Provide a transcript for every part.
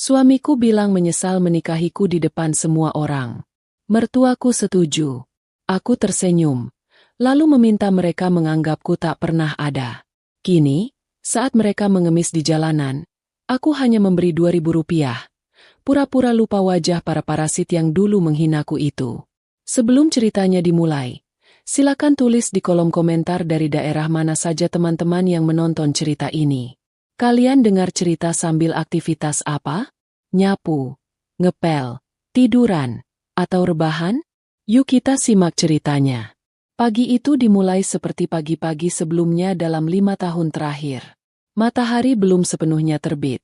Suamiku bilang menyesal menikahiku di depan semua orang. Mertuaku setuju. Aku tersenyum, lalu meminta mereka menganggapku tak pernah ada. Kini, saat mereka mengemis di jalanan, aku hanya memberi 2.000 rupiah. Pura-pura lupa wajah para parasit yang dulu menghinaku itu. Sebelum ceritanya dimulai, silakan tulis di kolom komentar dari daerah mana saja teman-teman yang menonton cerita ini. Kalian dengar cerita sambil aktivitas apa? Nyapu, ngepel, tiduran, atau rebahan? Yuk kita simak ceritanya. Pagi itu dimulai seperti pagi-pagi sebelumnya dalam 5 tahun terakhir. Matahari belum sepenuhnya terbit,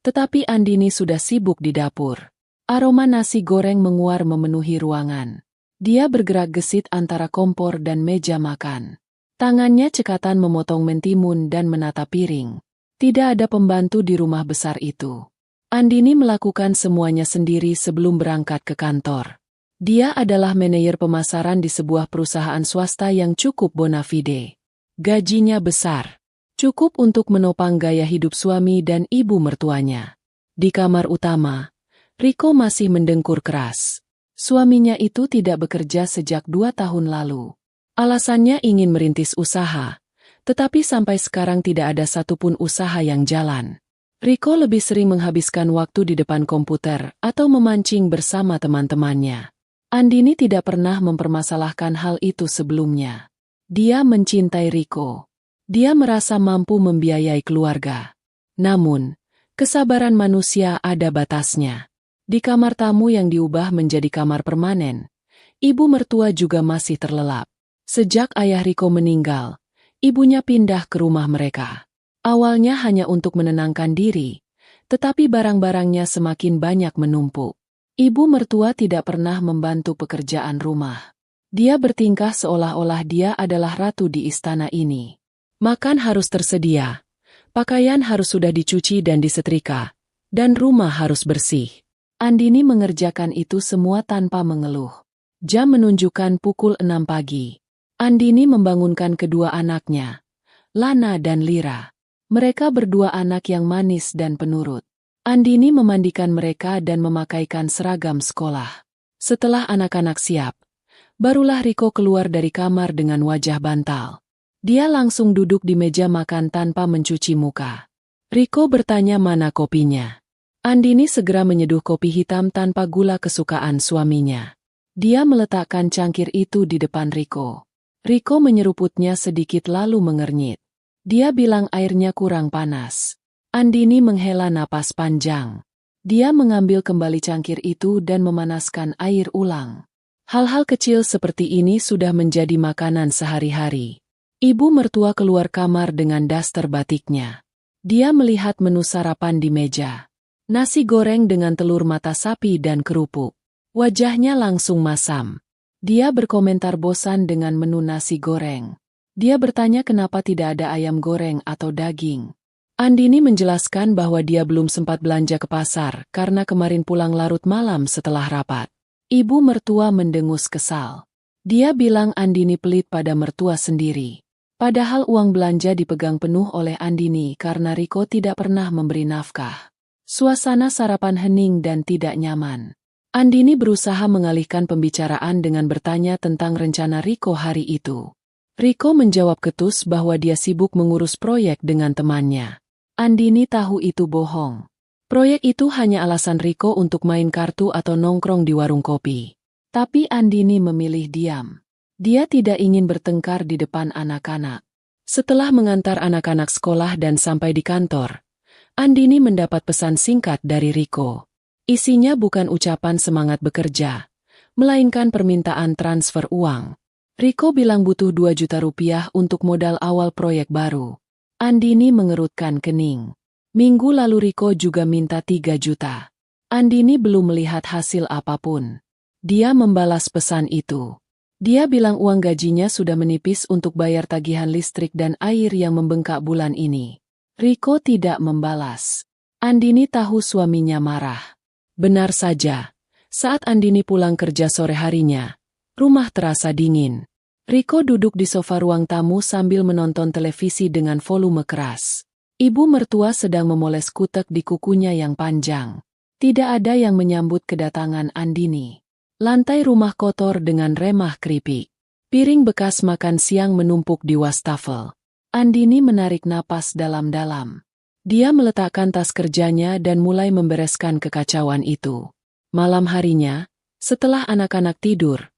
tetapi Andini sudah sibuk di dapur. Aroma nasi goreng menguar memenuhi ruangan. Dia bergerak gesit antara kompor dan meja makan. Tangannya cekatan memotong mentimun dan menata piring. Tidak ada pembantu di rumah besar itu. Andini melakukan semuanya sendiri sebelum berangkat ke kantor. Dia adalah manajer pemasaran di sebuah perusahaan swasta yang cukup bona fide. Gajinya besar, cukup untuk menopang gaya hidup suami dan ibu mertuanya. Di kamar utama, Riko masih mendengkur keras. Suaminya itu tidak bekerja sejak 2 tahun lalu. Alasannya ingin merintis usaha, tetapi sampai sekarang tidak ada satupun usaha yang jalan. Riko lebih sering menghabiskan waktu di depan komputer atau memancing bersama teman-temannya. Andini tidak pernah mempermasalahkan hal itu sebelumnya. Dia mencintai Riko. Dia merasa mampu membiayai keluarga. Namun, kesabaran manusia ada batasnya. Di kamar tamu yang diubah menjadi kamar permanen, ibu mertua juga masih terlelap. Sejak ayah Riko meninggal, ibunya pindah ke rumah mereka. Awalnya hanya untuk menenangkan diri, tetapi barang-barangnya semakin banyak menumpuk. Ibu mertua tidak pernah membantu pekerjaan rumah. Dia bertingkah seolah-olah dia adalah ratu di istana ini. Makan harus tersedia, pakaian harus sudah dicuci dan disetrika, dan rumah harus bersih. Andini mengerjakan itu semua tanpa mengeluh. Jam menunjukkan pukul 6 pagi. Andini membangunkan kedua anaknya, Lana dan Lira. Mereka berdua anak yang manis dan penurut. Andini memandikan mereka dan memakaikan seragam sekolah. Setelah anak-anak siap, barulah Riko keluar dari kamar dengan wajah bantal. Dia langsung duduk di meja makan tanpa mencuci muka. Riko bertanya mana kopinya. Andini segera menyeduh kopi hitam tanpa gula kesukaan suaminya. Dia meletakkan cangkir itu di depan Riko. Riko menyeruputnya sedikit lalu mengernyit. Dia bilang airnya kurang panas. Andini menghela napas panjang. Dia mengambil kembali cangkir itu dan memanaskan air ulang. Hal-hal kecil seperti ini sudah menjadi makanan sehari-hari. Ibu mertua keluar kamar dengan daster batiknya. Dia melihat menu sarapan di meja. Nasi goreng dengan telur mata sapi dan kerupuk. Wajahnya langsung masam. Dia berkomentar bosan dengan menu nasi goreng. Dia bertanya kenapa tidak ada ayam goreng atau daging. Andini menjelaskan bahwa dia belum sempat belanja ke pasar karena kemarin pulang larut malam setelah rapat. Ibu mertua mendengus kesal. Dia bilang Andini pelit pada mertua sendiri. Padahal uang belanja dipegang penuh oleh Andini karena Riko tidak pernah memberi nafkah. Suasana sarapan hening dan tidak nyaman. Andini berusaha mengalihkan pembicaraan dengan bertanya tentang rencana Riko hari itu. Riko menjawab ketus bahwa dia sibuk mengurus proyek dengan temannya. Andini tahu itu bohong. Proyek itu hanya alasan Riko untuk main kartu atau nongkrong di warung kopi. Tapi Andini memilih diam. Dia tidak ingin bertengkar di depan anak-anak. Setelah mengantar anak-anak sekolah dan sampai di kantor, Andini mendapat pesan singkat dari Riko. Isinya bukan ucapan semangat bekerja, melainkan permintaan transfer uang. Riko bilang butuh 2 juta rupiah untuk modal awal proyek baru. Andini mengerutkan kening. Minggu lalu Riko juga minta 3 juta. Andini belum melihat hasil apapun. Dia membalas pesan itu. Dia bilang uang gajinya sudah menipis untuk bayar tagihan listrik dan air yang membengkak bulan ini. Riko tidak membalas. Andini tahu suaminya marah. Benar saja, saat Andini pulang kerja sore harinya, rumah terasa dingin. Riko duduk di sofa ruang tamu sambil menonton televisi dengan volume keras. Ibu mertua sedang memoles kutek di kukunya yang panjang. Tidak ada yang menyambut kedatangan Andini. Lantai rumah kotor dengan remah keripik. Piring bekas makan siang menumpuk di wastafel. Andini menarik napas dalam-dalam. Dia meletakkan tas kerjanya dan mulai membereskan kekacauan itu. Malam harinya, setelah anak-anak tidur,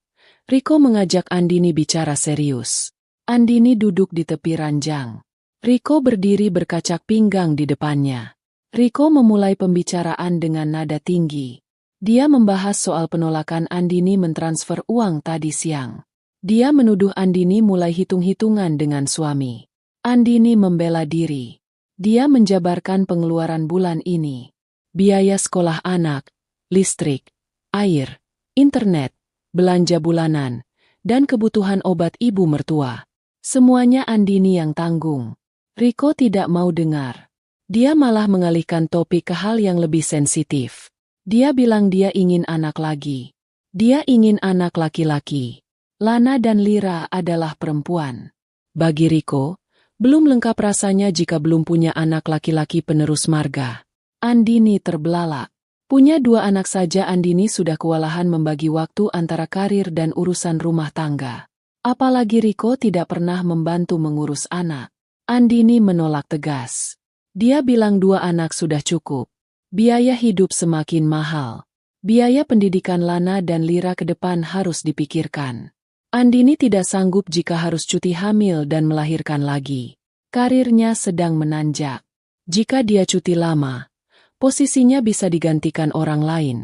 Riko mengajak Andini bicara serius. Andini duduk di tepi ranjang. Riko berdiri berkacak pinggang di depannya. Riko memulai pembicaraan dengan nada tinggi. Dia membahas soal penolakan Andini mentransfer uang tadi siang. Dia menuduh Andini mulai hitung-hitungan dengan suami. Andini membela diri. Dia menjabarkan pengeluaran bulan ini. Biaya sekolah anak, listrik, air, internet, belanja bulanan, dan kebutuhan obat ibu mertua. Semuanya Andini yang tanggung. Riko tidak mau dengar. Dia malah mengalihkan topik ke hal yang lebih sensitif. Dia bilang dia ingin anak lagi. Dia ingin anak laki-laki. Lana dan Lira adalah perempuan. Bagi Riko, belum lengkap rasanya jika belum punya anak laki-laki penerus marga. Andini terbelalak. Punya 2 anak saja Andini sudah kewalahan membagi waktu antara karir dan urusan rumah tangga. Apalagi Riko tidak pernah membantu mengurus anak. Andini menolak tegas. Dia bilang 2 anak sudah cukup. Biaya hidup semakin mahal. Biaya pendidikan Lana dan Lira ke depan harus dipikirkan. Andini tidak sanggup jika harus cuti hamil dan melahirkan lagi. Karirnya sedang menanjak. Jika dia cuti lama, posisinya bisa digantikan orang lain.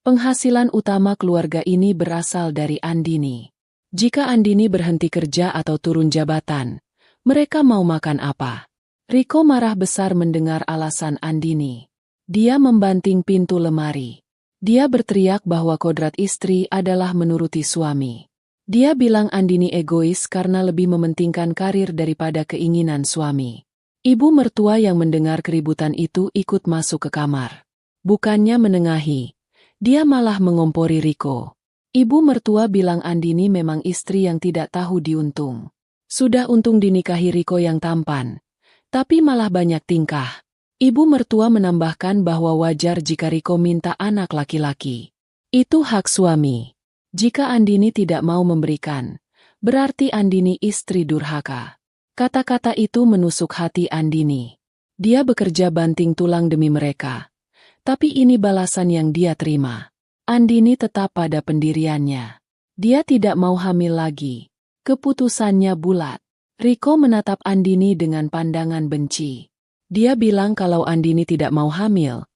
Penghasilan utama keluarga ini berasal dari Andini. Jika Andini berhenti kerja atau turun jabatan, mereka mau makan apa? Riko marah besar mendengar alasan Andini. Dia membanting pintu lemari. Dia berteriak bahwa kodrat istri adalah menuruti suami. Dia bilang Andini egois karena lebih mementingkan karir daripada keinginan suami. Ibu mertua yang mendengar keributan itu ikut masuk ke kamar. Bukannya menengahi, dia malah mengompori Riko. Ibu mertua bilang Andini memang istri yang tidak tahu diuntung. Sudah untung dinikahi Riko yang tampan, tapi malah banyak tingkah. Ibu mertua menambahkan bahwa wajar jika Riko minta anak laki-laki. Itu hak suami. Jika Andini tidak mau memberikan, berarti Andini istri durhaka. Kata-kata itu menusuk hati Andini. Dia bekerja banting tulang demi mereka. Tapi ini balasan yang dia terima. Andini tetap pada pendiriannya. Dia tidak mau hamil lagi. Keputusannya bulat. Riko menatap Andini dengan pandangan benci. Dia bilang kalau Andini tidak mau hamil,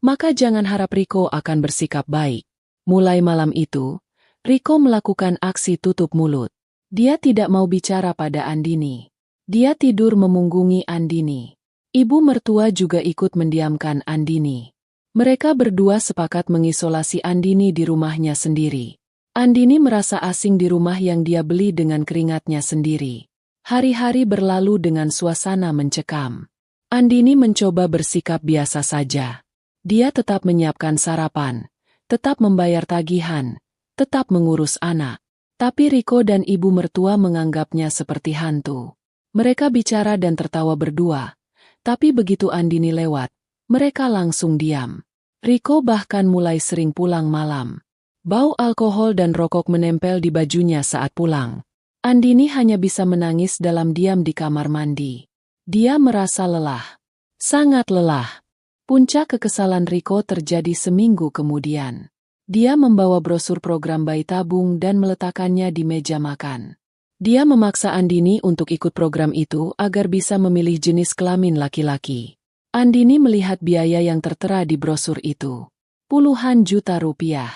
maka jangan harap Riko akan bersikap baik. Mulai malam itu, Riko melakukan aksi tutup mulut. Dia tidak mau bicara pada Andini. Dia tidur memunggungi Andini. Ibu mertua juga ikut mendiamkan Andini. Mereka berdua sepakat mengisolasi Andini di rumahnya sendiri. Andini merasa asing di rumah yang dia beli dengan keringatnya sendiri. Hari-hari berlalu dengan suasana mencekam. Andini mencoba bersikap biasa saja. Dia tetap menyiapkan sarapan, tetap membayar tagihan, tetap mengurus anak. Tapi Riko dan ibu mertua menganggapnya seperti hantu. Mereka bicara dan tertawa berdua. Tapi begitu Andini lewat, mereka langsung diam. Riko bahkan mulai sering pulang malam. Bau alkohol dan rokok menempel di bajunya saat pulang. Andini hanya bisa menangis dalam diam di kamar mandi. Dia merasa lelah. Sangat lelah. Puncak kekesalan Riko terjadi seminggu kemudian. Dia membawa brosur program bayi tabung dan meletakkannya di meja makan. Dia memaksa Andini untuk ikut program itu agar bisa memilih jenis kelamin laki-laki. Andini melihat biaya yang tertera di brosur itu. Puluhan juta rupiah.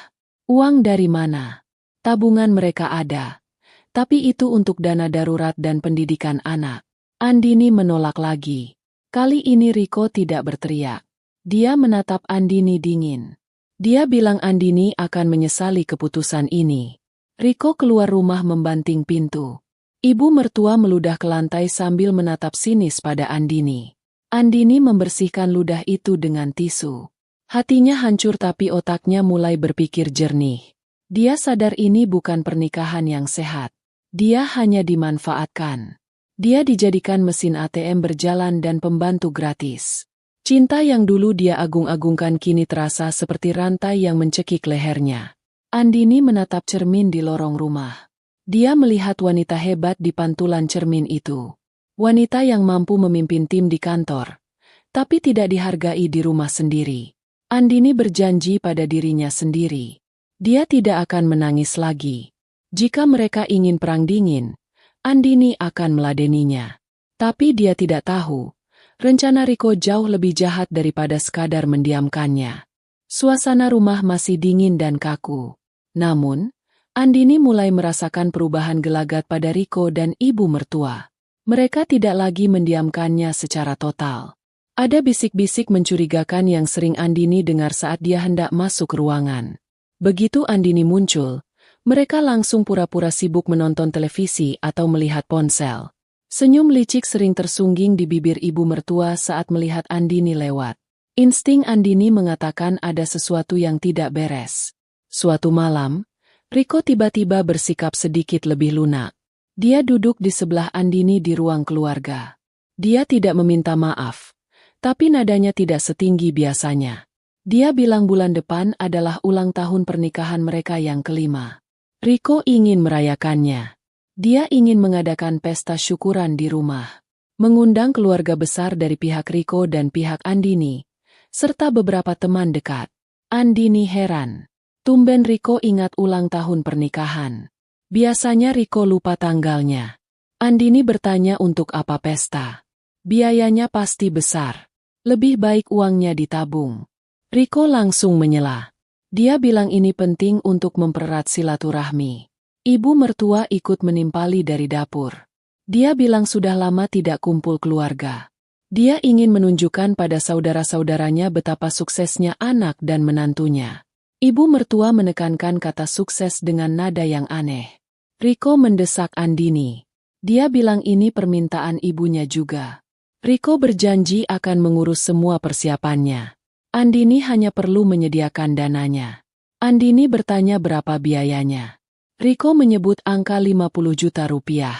Uang dari mana? Tabungan mereka ada. Tapi itu untuk dana darurat dan pendidikan anak. Andini menolak lagi. Kali ini Riko tidak berteriak. Dia menatap Andini dingin. Dia bilang Andini akan menyesali keputusan ini. Riko keluar rumah membanting pintu. Ibu mertua meludah ke lantai sambil menatap sinis pada Andini. Andini membersihkan ludah itu dengan tisu. Hatinya hancur tapi otaknya mulai berpikir jernih. Dia sadar ini bukan pernikahan yang sehat. Dia hanya dimanfaatkan. Dia dijadikan mesin ATM berjalan dan pembantu gratis. Cinta yang dulu dia agung-agungkan kini terasa seperti rantai yang mencekik lehernya. Andini menatap cermin di lorong rumah. Dia melihat wanita hebat di pantulan cermin itu. Wanita yang mampu memimpin tim di kantor, tapi tidak dihargai di rumah sendiri. Andini berjanji pada dirinya sendiri. Dia tidak akan menangis lagi. Jika mereka ingin perang dingin, Andini akan meladeninya. Tapi dia tidak tahu, rencana Riko jauh lebih jahat daripada sekadar mendiamkannya. Suasana rumah masih dingin dan kaku. Namun, Andini mulai merasakan perubahan gelagat pada Riko dan ibu mertua. Mereka tidak lagi mendiamkannya secara total. Ada bisik-bisik mencurigakan yang sering Andini dengar saat dia hendak masuk ruangan. Begitu Andini muncul, mereka langsung pura-pura sibuk menonton televisi atau melihat ponsel. Senyum licik sering tersungging di bibir ibu mertua saat melihat Andini lewat. Insting Andini mengatakan ada sesuatu yang tidak beres. Suatu malam, Riko tiba-tiba bersikap sedikit lebih lunak. Dia duduk di sebelah Andini di ruang keluarga. Dia tidak meminta maaf, tapi nadanya tidak setinggi biasanya. Dia bilang bulan depan adalah ulang tahun pernikahan mereka yang kelima. Riko ingin merayakannya. Dia ingin mengadakan pesta syukuran di rumah. Mengundang keluarga besar dari pihak Riko dan pihak Andini, serta beberapa teman dekat. Andini heran. Tumben Riko ingat ulang tahun pernikahan. Biasanya Riko lupa tanggalnya. Andini bertanya untuk apa pesta. Biayanya pasti besar. Lebih baik uangnya ditabung. Riko langsung menyela. Dia bilang ini penting untuk mempererat silaturahmi. Ibu mertua ikut menimpali dari dapur. Dia bilang sudah lama tidak kumpul keluarga. Dia ingin menunjukkan pada saudara-saudaranya betapa suksesnya anak dan menantunya. Ibu mertua menekankan kata sukses dengan nada yang aneh. Riko mendesak Andini. Dia bilang ini permintaan ibunya juga. Riko berjanji akan mengurus semua persiapannya. Andini hanya perlu menyediakan dananya. Andini bertanya berapa biayanya. Riko menyebut angka 50 juta rupiah.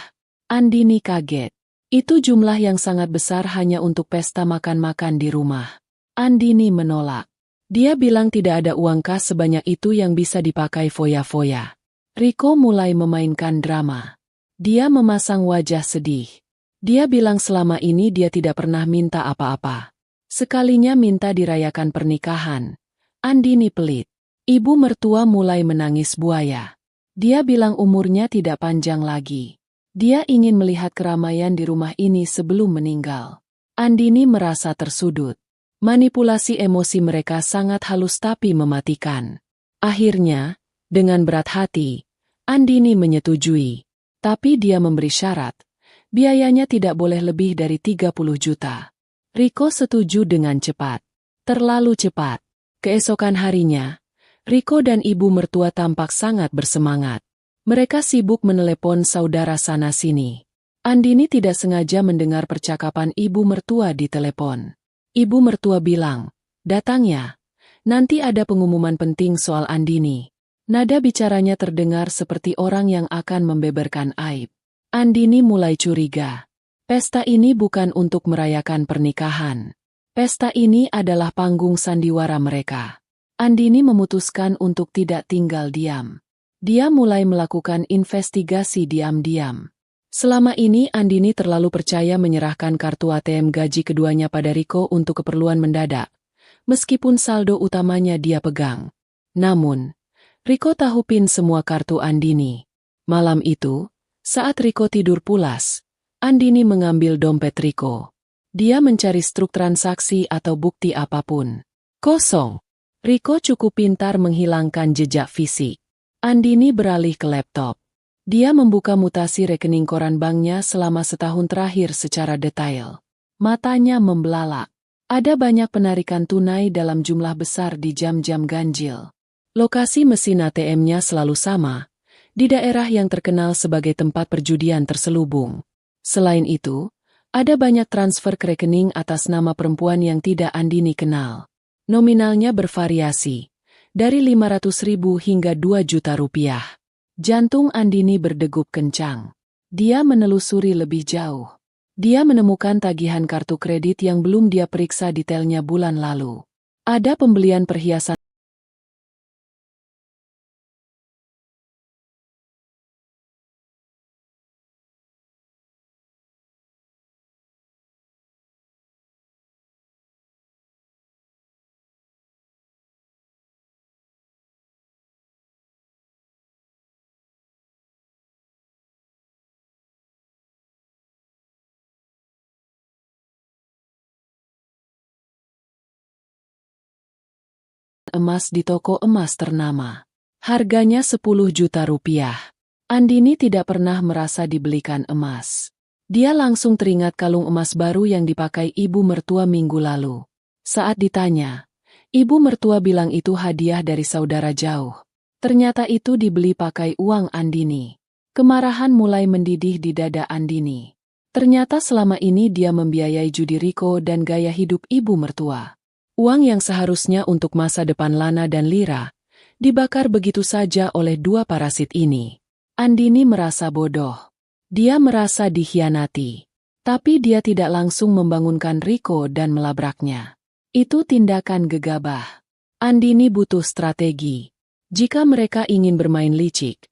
Andini kaget. Itu jumlah yang sangat besar hanya untuk pesta makan-makan di rumah. Andini menolak. Dia bilang tidak ada uang kas sebanyak itu yang bisa dipakai foya-foya. Riko mulai memainkan drama. Dia memasang wajah sedih. Dia bilang selama ini dia tidak pernah minta apa-apa. Sekalinya minta dirayakan pernikahan. Andini pelit. Ibu mertua mulai menangis buaya. Dia bilang umurnya tidak panjang lagi. Dia ingin melihat keramaian di rumah ini sebelum meninggal. Andini merasa tersudut. Manipulasi emosi mereka sangat halus tapi mematikan. Akhirnya, dengan berat hati, Andini menyetujui. Tapi dia memberi syarat. Biayanya tidak boleh lebih dari 30 juta. Riko setuju dengan cepat. Terlalu cepat. Keesokan harinya, Riko dan ibu mertua tampak sangat bersemangat. Mereka sibuk menelepon saudara sana-sini. Andini tidak sengaja mendengar percakapan ibu mertua di telepon. Ibu mertua bilang, "Datang ya. Nanti ada pengumuman penting soal Andini." Nada bicaranya terdengar seperti orang yang akan membeberkan aib. Andini mulai curiga. Pesta ini bukan untuk merayakan pernikahan. Pesta ini adalah panggung sandiwara mereka. Andini memutuskan untuk tidak tinggal diam. Dia mulai melakukan investigasi diam-diam. Selama ini Andini terlalu percaya menyerahkan kartu ATM gaji keduanya pada Riko untuk keperluan mendadak, meskipun saldo utamanya dia pegang. Namun, Riko tahu PIN semua kartu Andini. Malam itu, saat Riko tidur pulas, Andini mengambil dompet Riko. Dia mencari struk transaksi atau bukti apapun. Kosong. Riko cukup pintar menghilangkan jejak fisik. Andini beralih ke laptop. Dia membuka mutasi rekening koran banknya selama setahun terakhir secara detail. Matanya membelalak. Ada banyak penarikan tunai dalam jumlah besar di jam-jam ganjil. Lokasi mesin ATM-nya selalu sama, di daerah yang terkenal sebagai tempat perjudian terselubung. Selain itu, ada banyak transfer ke rekening atas nama perempuan yang tidak Andini kenal. Nominalnya bervariasi, dari 500.000 hingga 2 juta rupiah. Jantung Andini berdegup kencang. Dia menelusuri lebih jauh. Dia menemukan tagihan kartu kredit yang belum dia periksa detailnya bulan lalu. Ada pembelian perhiasan emas di toko emas ternama. Harganya 10 juta rupiah. Andini tidak pernah merasa dibelikan emas. Dia langsung teringat kalung emas baru yang dipakai ibu mertua minggu lalu. Saat ditanya, ibu mertua bilang itu hadiah dari saudara jauh. Ternyata itu dibeli pakai uang Andini. Kemarahan mulai mendidih di dada Andini. Ternyata selama ini dia membiayai judi Riko dan gaya hidup ibu mertua. Uang yang seharusnya untuk masa depan Lana dan Lira, dibakar begitu saja oleh dua parasit ini. Andini merasa bodoh. Dia merasa dikhianati. Tapi dia tidak langsung membangunkan Riko dan melabraknya. Itu tindakan gegabah. Andini butuh strategi. Jika mereka ingin bermain licik,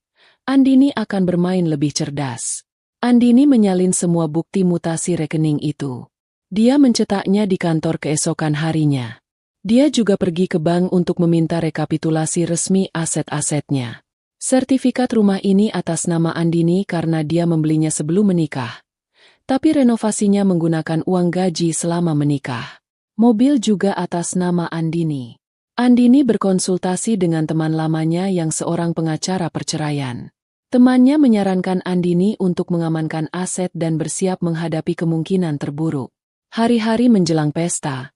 Andini akan bermain lebih cerdas. Andini menyalin semua bukti mutasi rekening itu. Dia mencetaknya di kantor keesokan harinya. Dia juga pergi ke bank untuk meminta rekapitulasi resmi aset-asetnya. Sertifikat rumah ini atas nama Andini karena dia membelinya sebelum menikah. Tapi renovasinya menggunakan uang gaji selama menikah. Mobil juga atas nama Andini. Andini berkonsultasi dengan teman lamanya yang seorang pengacara perceraian. Temannya menyarankan Andini untuk mengamankan aset dan bersiap menghadapi kemungkinan terburuk. Hari-hari menjelang pesta,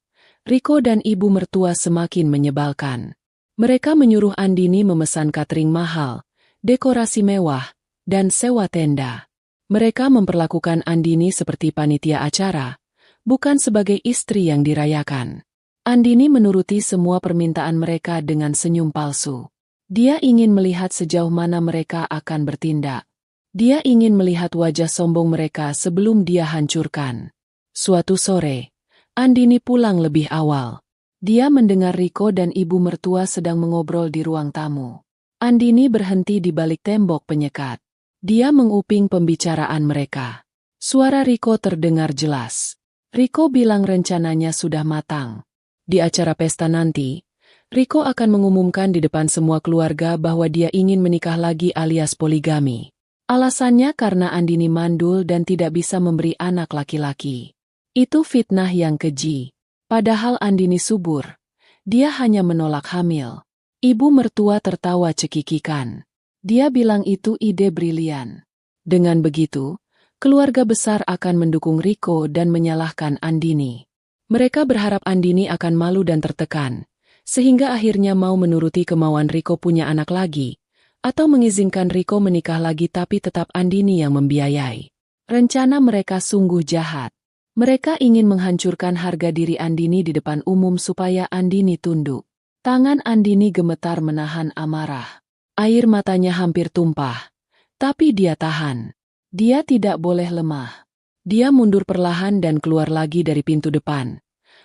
Riko dan ibu mertua semakin menyebalkan. Mereka menyuruh Andini memesan catering mahal, dekorasi mewah, dan sewa tenda. Mereka memperlakukan Andini seperti panitia acara, bukan sebagai istri yang dirayakan. Andini menuruti semua permintaan mereka dengan senyum palsu. Dia ingin melihat sejauh mana mereka akan bertindak. Dia ingin melihat wajah sombong mereka sebelum dia hancurkan. Suatu sore, Andini pulang lebih awal. Dia mendengar Riko dan ibu mertua sedang mengobrol di ruang tamu. Andini berhenti di balik tembok penyekat. Dia menguping pembicaraan mereka. Suara Riko terdengar jelas. Riko bilang rencananya sudah matang. Di acara pesta nanti, Riko akan mengumumkan di depan semua keluarga bahwa dia ingin menikah lagi alias poligami. Alasannya karena Andini mandul dan tidak bisa memberi anak laki-laki. Itu fitnah yang keji. Padahal Andini subur. Dia hanya menolak hamil. Ibu mertua tertawa cekikikan. Dia bilang itu ide brilian. Dengan begitu, keluarga besar akan mendukung Riko dan menyalahkan Andini. Mereka berharap Andini akan malu dan tertekan, sehingga akhirnya mau menuruti kemauan Riko punya anak lagi, atau mengizinkan Riko menikah lagi tapi tetap Andini yang membiayai. Rencana mereka sungguh jahat. Mereka ingin menghancurkan harga diri Andini di depan umum supaya Andini tunduk. Tangan Andini gemetar menahan amarah. Air matanya hampir tumpah. Tapi dia tahan. Dia tidak boleh lemah. Dia mundur perlahan dan keluar lagi dari pintu depan.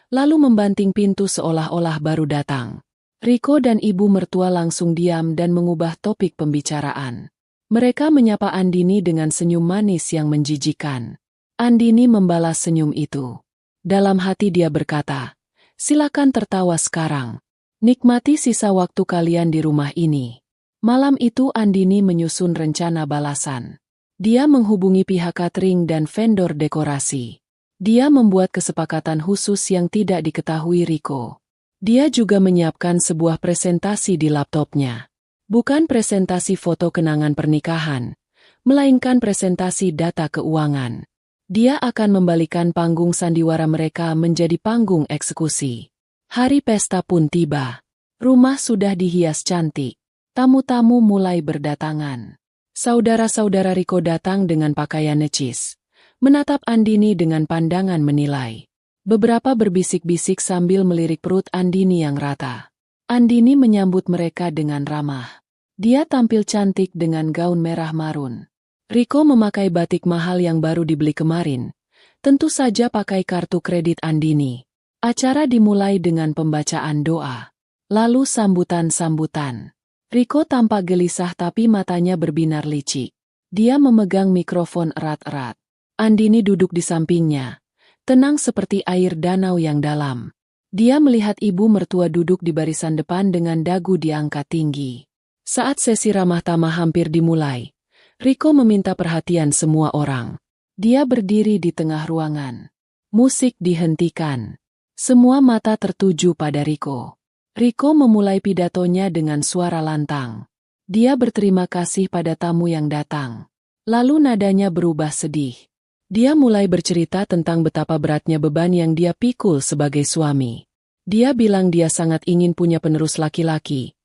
Lalu membanting pintu seolah-olah baru datang. Riko dan ibu mertua langsung diam dan mengubah topik pembicaraan. Mereka menyapa Andini dengan senyum manis yang menjijikan. Andini membalas senyum itu. Dalam hati dia berkata, "Silakan tertawa sekarang. Nikmati sisa waktu kalian di rumah ini." Malam itu Andini menyusun rencana balasan. Dia menghubungi pihak catering dan vendor dekorasi. Dia membuat kesepakatan khusus yang tidak diketahui Riko. Dia juga menyiapkan sebuah presentasi di laptopnya. Bukan presentasi foto kenangan pernikahan, melainkan presentasi data keuangan. Dia akan membalikan panggung sandiwara mereka menjadi panggung eksekusi. Hari pesta pun tiba. Rumah sudah dihias cantik. Tamu-tamu mulai berdatangan. Saudara-saudara Riko datang dengan pakaian necis. Menatap Andini dengan pandangan menilai. Beberapa berbisik-bisik sambil melirik perut Andini yang rata. Andini menyambut mereka dengan ramah. Dia tampil cantik dengan gaun merah marun. Riko memakai batik mahal yang baru dibeli kemarin, Tentu saja pakai kartu kredit Andini. Acara dimulai dengan pembacaan doa. Lalu sambutan-sambutan. Riko tampak gelisah tapi matanya berbinar licik. Dia memegang mikrofon erat-erat. Andini duduk di sampingnya, tenang seperti air danau yang dalam. Dia melihat ibu mertua duduk di barisan depan dengan dagu diangkat tinggi. Saat sesi ramah tamah hampir dimulai, Riko meminta perhatian semua orang. Dia berdiri di tengah ruangan. Musik dihentikan. Semua mata tertuju pada Riko. Riko memulai pidatonya dengan suara lantang. Dia berterima kasih pada tamu yang datang. Lalu nadanya berubah sedih. Dia mulai bercerita tentang betapa beratnya beban yang dia pikul sebagai suami. Dia bilang dia sangat ingin punya penerus laki-laki,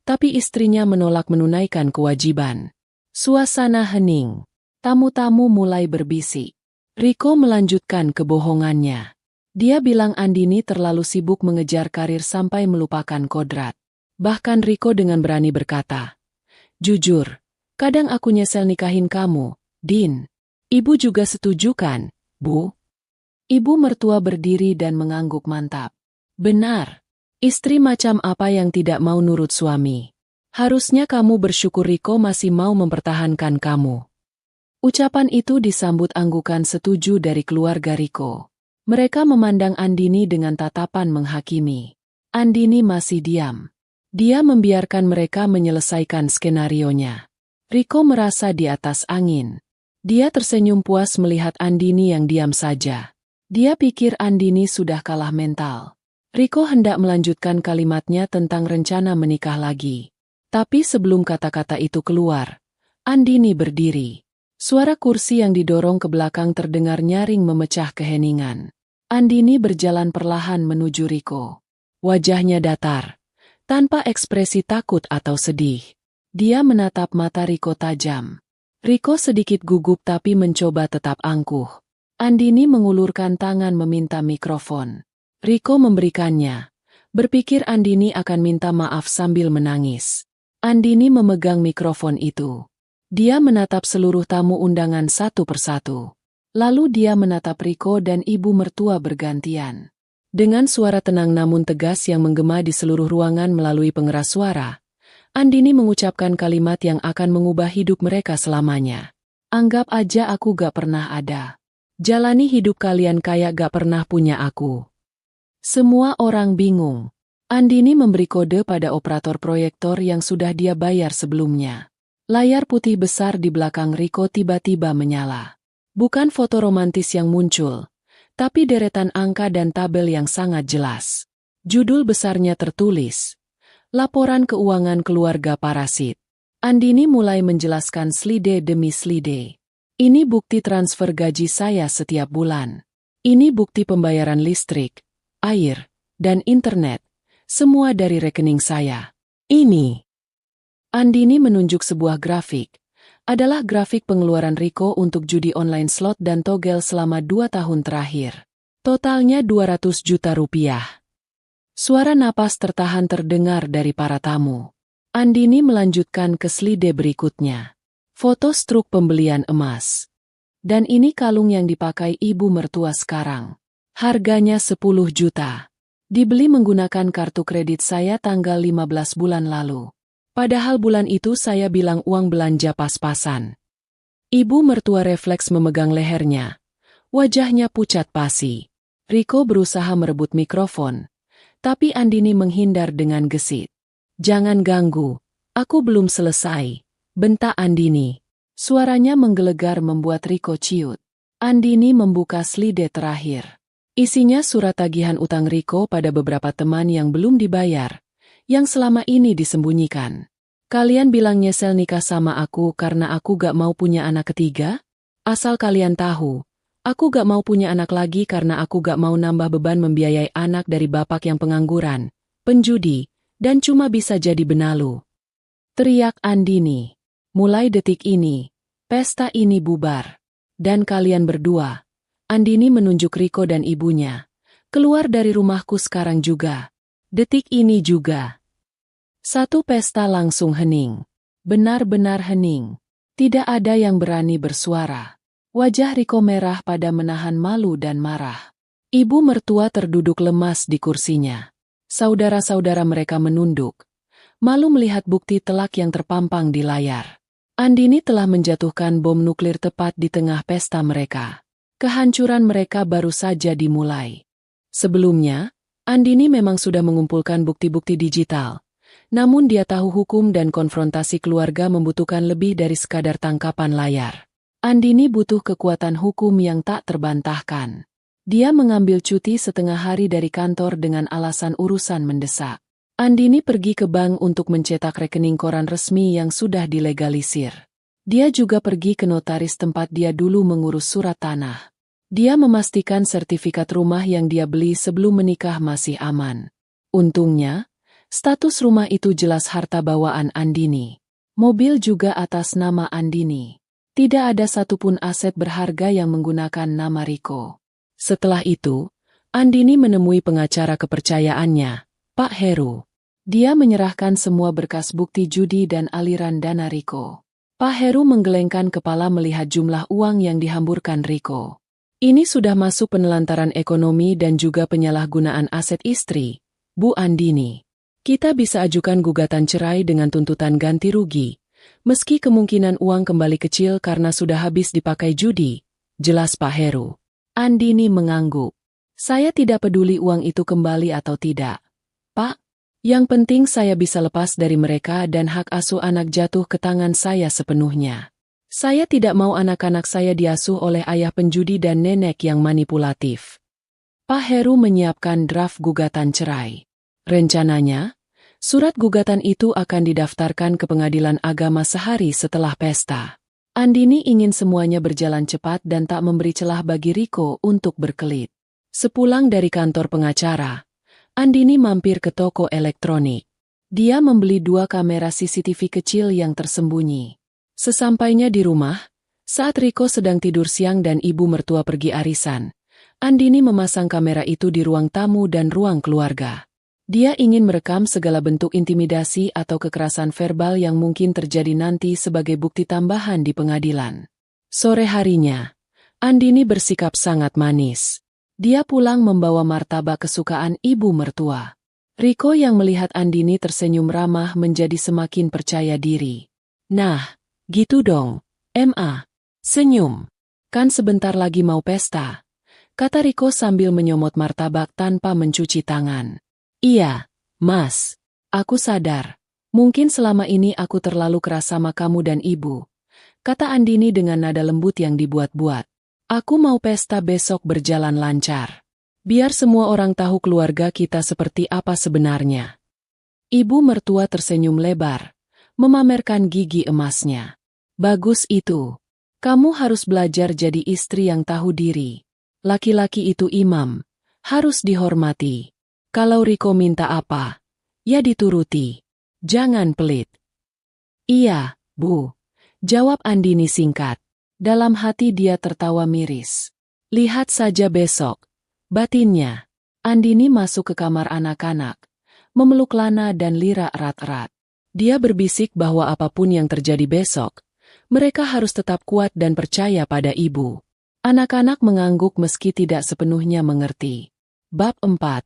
tapi istrinya menolak menunaikan kewajiban. Suasana hening. Tamu-tamu mulai berbisik. Riko melanjutkan kebohongannya. Dia bilang Andini terlalu sibuk mengejar karir sampai melupakan kodrat. Bahkan Riko dengan berani berkata, "Jujur, kadang aku nyesel nikahin kamu, Din." "Ibu juga setuju kan, Bu?" Ibu mertua berdiri dan mengangguk mantap. "Benar. Istri macam apa yang tidak mau nurut suami? Harusnya kamu bersyukur Riko masih mau mempertahankan kamu." Ucapan itu disambut anggukan setuju dari keluarga Riko. Mereka memandang Andini dengan tatapan menghakimi. Andini masih diam. Dia membiarkan mereka menyelesaikan skenarionya. Riko merasa di atas angin. Dia tersenyum puas melihat Andini yang diam saja. Dia pikir Andini sudah kalah mental. Riko hendak melanjutkan kalimatnya tentang rencana menikah lagi. Tapi sebelum kata-kata itu keluar, Andini berdiri. Suara kursi yang didorong ke belakang terdengar nyaring memecah keheningan. Andini berjalan perlahan menuju Riko. Wajahnya datar, tanpa ekspresi takut atau sedih. Dia menatap mata Riko tajam. Riko sedikit gugup tapi mencoba tetap angkuh. Andini mengulurkan tangan meminta mikrofon. Riko memberikannya. Berpikir Andini akan minta maaf sambil menangis. Andini memegang mikrofon itu. Dia menatap seluruh tamu undangan satu persatu. Lalu dia menatap Riko dan ibu mertua bergantian. Dengan suara tenang namun tegas yang menggema di seluruh ruangan melalui pengeras suara, Andini mengucapkan kalimat yang akan mengubah hidup mereka selamanya. "Anggap aja aku gak pernah ada. Jalani hidup kalian kayak gak pernah punya aku." Semua orang bingung. Andini memberi kode pada operator proyektor yang sudah dia bayar sebelumnya. Layar putih besar di belakang Riko tiba-tiba menyala. Bukan foto romantis yang muncul, tapi deretan angka dan tabel yang sangat jelas. Judul besarnya tertulis, "Laporan Keuangan Keluarga Parasit." Andini mulai menjelaskan slide demi slide. "Ini bukti transfer gaji saya setiap bulan. Ini bukti pembayaran listrik, air, dan internet. Semua dari rekening saya. Ini." Andini menunjuk sebuah grafik. Adalah grafik pengeluaran Riko untuk judi online slot dan togel selama 2 tahun terakhir. Totalnya 200 juta rupiah. Suara napas tertahan terdengar dari para tamu. Andini melanjutkan ke slide berikutnya. Foto struk pembelian emas. "Dan ini kalung yang dipakai ibu mertua sekarang. Harganya 10 juta. Dibeli menggunakan kartu kredit saya tanggal 15 bulan lalu. Padahal bulan itu saya bilang uang belanja pas-pasan." Ibu mertua refleks memegang lehernya. Wajahnya pucat pasi. Riko berusaha merebut mikrofon, tapi Andini menghindar dengan gesit. "Jangan ganggu, aku belum selesai," bentak Andini. Suaranya menggelegar membuat Riko ciut. Andini membuka slide terakhir. Isinya surat tagihan utang Riko pada beberapa teman yang belum dibayar, yang selama ini disembunyikan. "Kalian bilang nyesel nikah sama aku karena aku gak mau punya anak ketiga? Asal kalian tahu, aku gak mau punya anak lagi karena aku gak mau nambah beban membiayai anak dari bapak yang pengangguran, penjudi, dan cuma bisa jadi benalu." Teriak Andini. "Mulai detik ini, pesta ini bubar. Dan kalian berdua," Andini menunjuk Riko dan ibunya, "keluar dari rumahku sekarang juga. Detik ini juga." Satu pesta langsung hening. Benar-benar hening. Tidak ada yang berani bersuara. Wajah Riko merah pada menahan malu dan marah. Ibu mertua terduduk lemas di kursinya. Saudara-saudara mereka menunduk, malu melihat bukti telak yang terpampang di layar. Andini telah menjatuhkan bom nuklir tepat di tengah pesta mereka. Kehancuran mereka baru saja dimulai. Sebelumnya, Andini memang sudah mengumpulkan bukti-bukti digital. Namun dia tahu hukum dan konfrontasi keluarga membutuhkan lebih dari sekadar tangkapan layar. Andini butuh kekuatan hukum yang tak terbantahkan. Dia mengambil cuti setengah hari dari kantor dengan alasan urusan mendesak. Andini pergi ke bank untuk mencetak rekening koran resmi yang sudah dilegalisir. Dia juga pergi ke notaris tempat dia dulu mengurus surat tanah. Dia memastikan sertifikat rumah yang dia beli sebelum menikah masih aman. Untungnya, status rumah itu jelas harta bawaan Andini. Mobil juga atas nama Andini. Tidak ada satupun aset berharga yang menggunakan nama Riko. Setelah itu, Andini menemui pengacara kepercayaannya, Pak Heru. Dia menyerahkan semua berkas bukti judi dan aliran dana Riko. Pak Heru menggelengkan kepala melihat jumlah uang yang dihamburkan Riko. Ini sudah masuk penelantaran ekonomi dan juga penyalahgunaan aset istri, Bu Andini. Kita bisa ajukan gugatan cerai dengan tuntutan ganti rugi, meski kemungkinan uang kembali kecil karena sudah habis dipakai judi, jelas Pak Heru. Andini mengangguk. Saya tidak peduli uang itu kembali atau tidak, Pak. Yang penting saya bisa lepas dari mereka dan hak asuh anak jatuh ke tangan saya sepenuhnya. Saya tidak mau anak-anak saya diasuh oleh ayah penjudi dan nenek yang manipulatif. Pak Heru menyiapkan draft gugatan cerai. Rencananya, surat gugatan itu akan didaftarkan ke pengadilan agama sehari setelah pesta. Andini ingin semuanya berjalan cepat dan tak memberi celah bagi Riko untuk berkelit. Sepulang dari kantor pengacara, Andini mampir ke toko elektronik. Dia membeli 2 kamera CCTV kecil yang tersembunyi. Sesampainya di rumah, saat Riko sedang tidur siang dan ibu mertua pergi arisan, Andini memasang kamera itu di ruang tamu dan ruang keluarga. Dia ingin merekam segala bentuk intimidasi atau kekerasan verbal yang mungkin terjadi nanti sebagai bukti tambahan di pengadilan. Sore harinya, Andini bersikap sangat manis. Dia pulang membawa martabak kesukaan ibu mertua. Riko yang melihat Andini tersenyum ramah menjadi semakin percaya diri. Nah, gitu dong, Ma. Senyum. Kan sebentar lagi mau pesta, kata Riko sambil menyomot martabak tanpa mencuci tangan. Iya, Mas. Aku sadar. Mungkin selama ini aku terlalu keras sama kamu dan ibu, kata Andini dengan nada lembut yang dibuat-buat. Aku mau pesta besok berjalan lancar. Biar semua orang tahu keluarga kita seperti apa sebenarnya. Ibu mertua tersenyum lebar, memamerkan gigi emasnya. Bagus itu. Kamu harus belajar jadi istri yang tahu diri. Laki-laki itu imam, harus dihormati. Kalau Riko minta apa, ya dituruti. Jangan pelit. Iya, Bu. Jawab Andini singkat. Dalam hati dia tertawa miris. Lihat saja besok. Batinnya. Andini masuk ke kamar anak-anak, memeluk Lana dan Lira erat-erat. Dia berbisik bahwa apapun yang terjadi besok, mereka harus tetap kuat dan percaya pada ibu. Anak-anak mengangguk meski tidak sepenuhnya mengerti. Bab 4.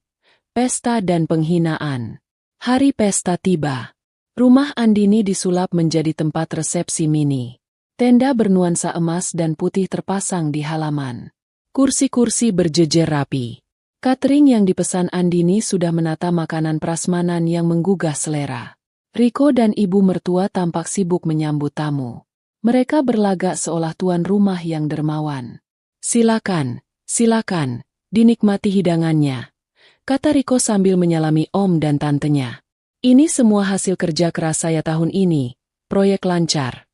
Pesta dan penghinaan. Hari pesta tiba. Rumah Andini disulap menjadi tempat resepsi mini. Tenda bernuansa emas dan putih terpasang di halaman. Kursi-kursi berjejer rapi. Catering yang dipesan Andini sudah menata makanan prasmanan yang menggugah selera. Riko dan ibu mertua tampak sibuk menyambut tamu. Mereka berlagak seolah tuan rumah yang dermawan. Silakan, silakan, dinikmati hidangannya, kata Riko sambil menyalami om dan tantenya. Ini semua hasil kerja keras saya tahun ini, proyek lancar.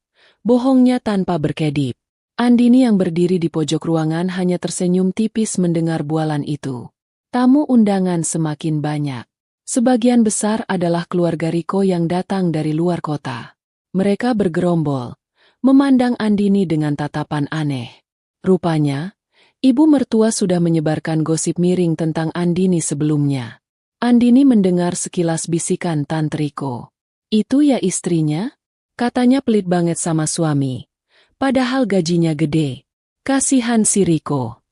Bohongnya tanpa berkedip. Andini yang berdiri di pojok ruangan hanya tersenyum tipis mendengar bualan itu. Tamu undangan semakin banyak. Sebagian besar adalah keluarga Riko yang datang dari luar kota. Mereka bergerombol, memandang Andini dengan tatapan aneh. Rupanya, ibu mertua sudah menyebarkan gosip miring tentang Andini sebelumnya. Andini mendengar sekilas bisikan Tante Riko. Itu ya istrinya? Katanya pelit banget sama suami. Padahal gajinya gede. Kasihan si Riko.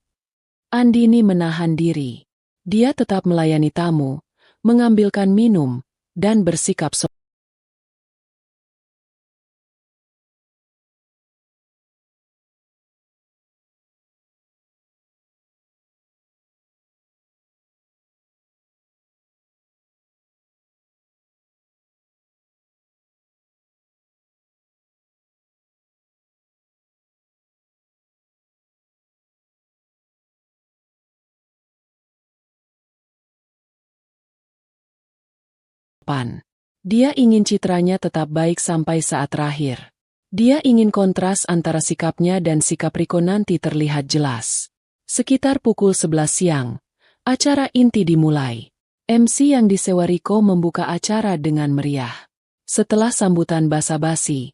Andini menahan diri. Dia tetap melayani tamu, mengambilkan minum, dan bersikap sopan. Dia ingin citranya tetap baik sampai saat terakhir. Dia ingin kontras antara sikapnya dan sikap Riko nanti terlihat jelas. Sekitar pukul 11 siang, acara inti dimulai. MC yang disewa Riko membuka acara dengan meriah. Setelah sambutan basa-basi,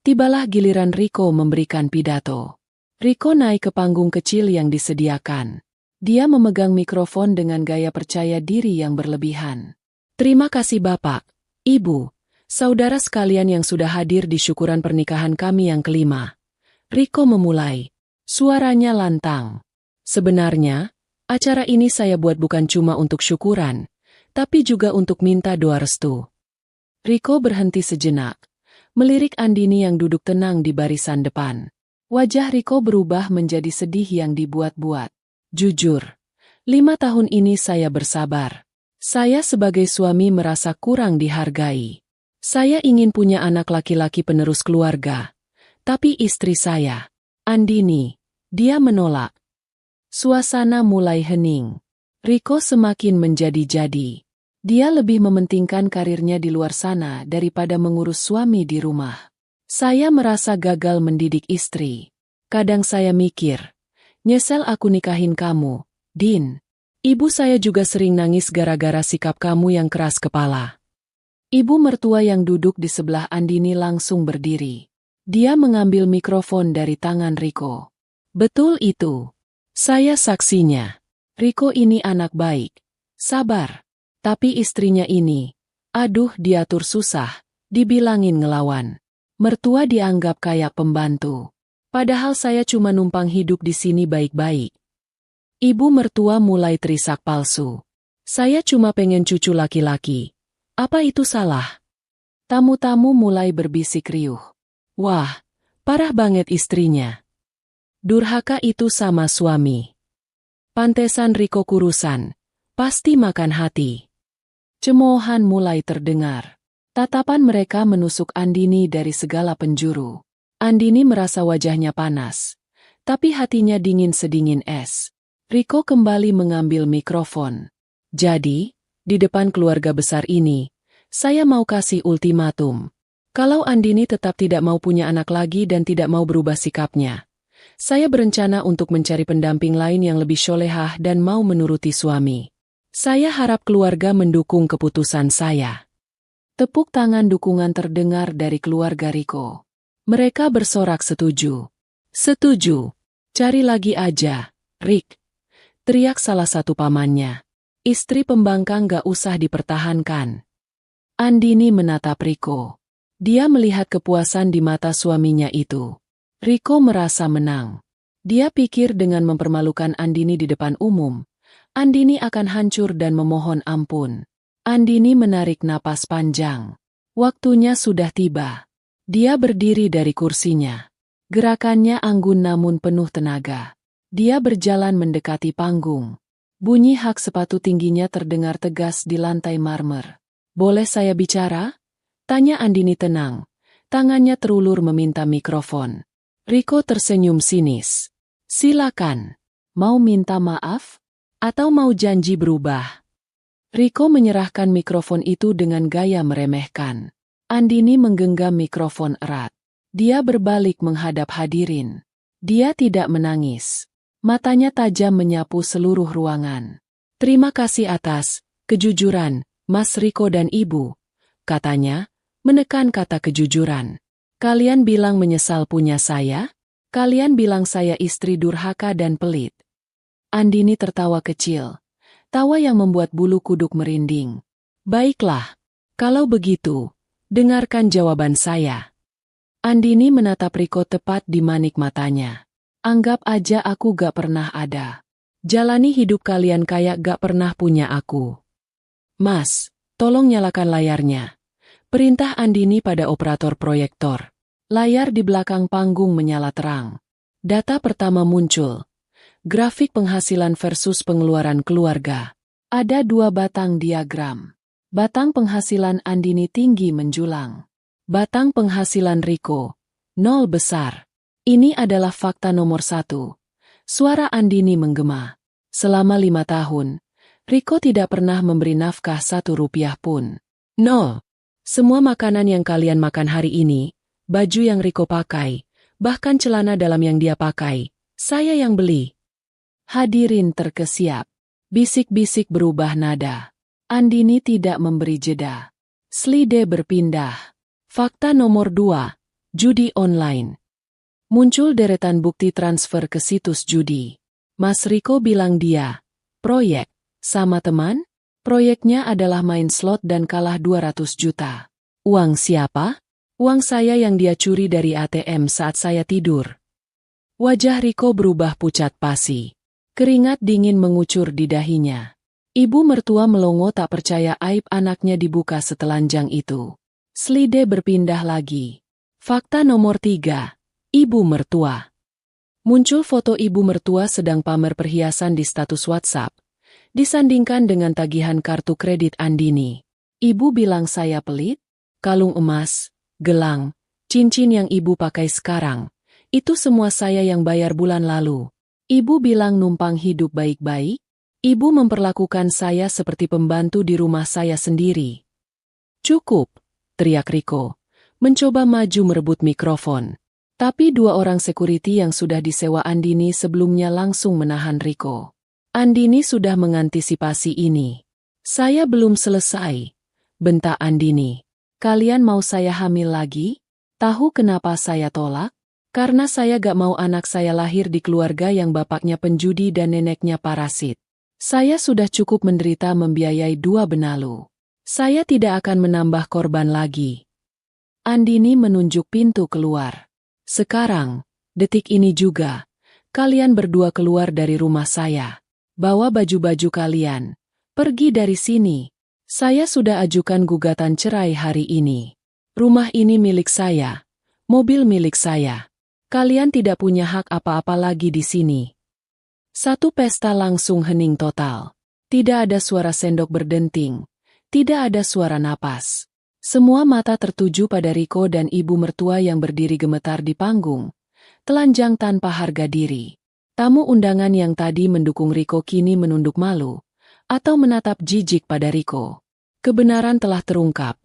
tibalah giliran Riko memberikan pidato. Riko naik ke panggung kecil yang disediakan. Dia memegang mikrofon dengan gaya percaya diri yang berlebihan. Terima kasih Bapak, Ibu, saudara sekalian yang sudah hadir di syukuran pernikahan kami yang kelima. Riko memulai. Suaranya lantang. Sebenarnya, acara ini saya buat bukan cuma untuk syukuran, tapi juga untuk minta doa restu. Riko berhenti sejenak, melirik Andini yang duduk tenang di barisan depan. Wajah Riko berubah menjadi sedih yang dibuat-buat. Jujur, 5 tahun ini saya bersabar. Saya sebagai suami merasa kurang dihargai. Saya ingin punya anak laki-laki penerus keluarga. Tapi istri saya, Andini, dia menolak. Suasana mulai hening. Riko semakin menjadi-jadi. Dia lebih mementingkan karirnya di luar sana daripada mengurus suami di rumah. Saya merasa gagal mendidik istri. Kadang saya mikir, nyesel aku nikahin kamu, Din. Ibu saya juga sering nangis gara-gara sikap kamu yang keras kepala. Ibu mertua yang duduk di sebelah Andini langsung berdiri. Dia mengambil mikrofon dari tangan Riko. Betul itu. Saya saksinya. Riko ini anak baik. Sabar. Tapi istrinya ini, aduh diatur susah, dibilangin ngelawan. Mertua dianggap kayak pembantu. Padahal saya cuma numpang hidup di sini baik-baik. Ibu mertua mulai terisak palsu. Saya cuma pengen cucu laki-laki. Apa itu salah? Tamu-tamu mulai berbisik riuh. Wah, parah banget istrinya. Durhaka itu sama suami. Pantesan Riko kurusan. Pasti makan hati. Cemoohan mulai terdengar. Tatapan mereka menusuk Andini dari segala penjuru. Andini merasa wajahnya panas. Tapi hatinya dingin sedingin es. Riko kembali mengambil mikrofon. Jadi, di depan keluarga besar ini, saya mau kasih ultimatum. Kalau Andini tetap tidak mau punya anak lagi dan tidak mau berubah sikapnya, saya berencana untuk mencari pendamping lain yang lebih solehah dan mau menuruti suami. Saya harap keluarga mendukung keputusan saya. Tepuk tangan dukungan terdengar dari keluarga Riko. Mereka bersorak setuju. Setuju. Cari lagi aja, Rick. Teriak salah satu pamannya. Istri pembangkang gak usah dipertahankan. Andini menatap Riko. Dia melihat kepuasan di mata suaminya itu. Riko merasa menang. Dia pikir dengan mempermalukan Andini di depan umum, Andini akan hancur dan memohon ampun. Andini menarik napas panjang. Waktunya sudah tiba. Dia berdiri dari kursinya. Gerakannya anggun namun penuh tenaga. Dia berjalan mendekati panggung. Bunyi hak sepatu tingginya terdengar tegas di lantai marmer. Boleh saya bicara? Tanya Andini tenang. Tangannya terulur meminta mikrofon. Riko tersenyum sinis. Silakan. Mau minta maaf? Atau mau janji berubah? Riko menyerahkan mikrofon itu dengan gaya meremehkan. Andini menggenggam mikrofon erat. Dia berbalik menghadap hadirin. Dia tidak menangis. Matanya tajam menyapu seluruh ruangan. Terima kasih atas kejujuran, Mas Riko dan Ibu, katanya, menekan kata kejujuran. Kalian bilang menyesal punya saya? Kalian bilang saya istri durhaka dan pelit. Andini tertawa kecil. Tawa yang membuat bulu kuduk merinding. Baiklah, kalau begitu, dengarkan jawaban saya. Andini menatap Riko tepat di manik matanya. Anggap aja aku gak pernah ada. Jalani hidup kalian kayak gak pernah punya aku. Mas, tolong nyalakan layarnya. Perintah Andini pada operator proyektor. Layar di belakang panggung menyala terang. Data pertama muncul. Grafik penghasilan versus pengeluaran keluarga. Ada 2 batang diagram. Batang penghasilan Andini tinggi menjulang. Batang penghasilan Riko, 0 besar. Ini adalah fakta nomor 1. Suara Andini menggema. Selama 5 tahun, Riko tidak pernah memberi nafkah 1 rupiah pun. 0. Semua makanan yang kalian makan hari ini, baju yang Riko pakai, bahkan celana dalam yang dia pakai, saya yang beli. Hadirin terkesiap. Bisik-bisik berubah nada. Andini tidak memberi jeda. Slide berpindah. Fakta nomor 2. Judi online. Muncul deretan bukti transfer ke situs judi. Mas Riko bilang dia, proyek, sama teman? Proyeknya adalah main slot dan kalah 200 juta. Uang siapa? Uang saya yang dia curi dari ATM saat saya tidur. Wajah Riko berubah pucat pasi. Keringat dingin mengucur di dahinya. Ibu mertua melongo tak percaya aib anaknya dibuka setelanjang itu. Slide berpindah lagi. Fakta nomor 3. Ibu mertua. Muncul foto ibu mertua sedang pamer perhiasan di status WhatsApp. Disandingkan dengan tagihan kartu kredit Andini. Ibu bilang saya pelit? Kalung emas, gelang, cincin yang ibu pakai sekarang. Itu semua saya yang bayar bulan lalu. Ibu bilang numpang hidup baik-baik. Ibu memperlakukan saya seperti pembantu di rumah saya sendiri. Cukup, teriak Riko. Mencoba maju merebut mikrofon. Tapi 2 orang security yang sudah disewa Andini sebelumnya langsung menahan Riko. Andini sudah mengantisipasi ini. Saya belum selesai, bentak Andini. Kalian mau saya hamil lagi? Tahu kenapa saya tolak? Karena saya gak mau anak saya lahir di keluarga yang bapaknya penjudi dan neneknya parasit. Saya sudah cukup menderita membiayai 2 benalu. Saya tidak akan menambah korban lagi. Andini menunjuk pintu keluar. Sekarang, detik ini juga, kalian berdua keluar dari rumah saya. Bawa baju-baju kalian. Pergi dari sini. Saya sudah ajukan gugatan cerai hari ini. Rumah ini milik saya. Mobil milik saya. Kalian tidak punya hak apa-apa lagi di sini. Satu pesta langsung hening total. Tidak ada suara sendok berdenting. Tidak ada suara napas. Semua mata tertuju pada Riko dan ibu mertua yang berdiri gemetar di panggung. Telanjang tanpa harga diri. Tamu undangan yang tadi mendukung Riko kini menunduk malu. Atau menatap jijik pada Riko. Kebenaran telah terungkap.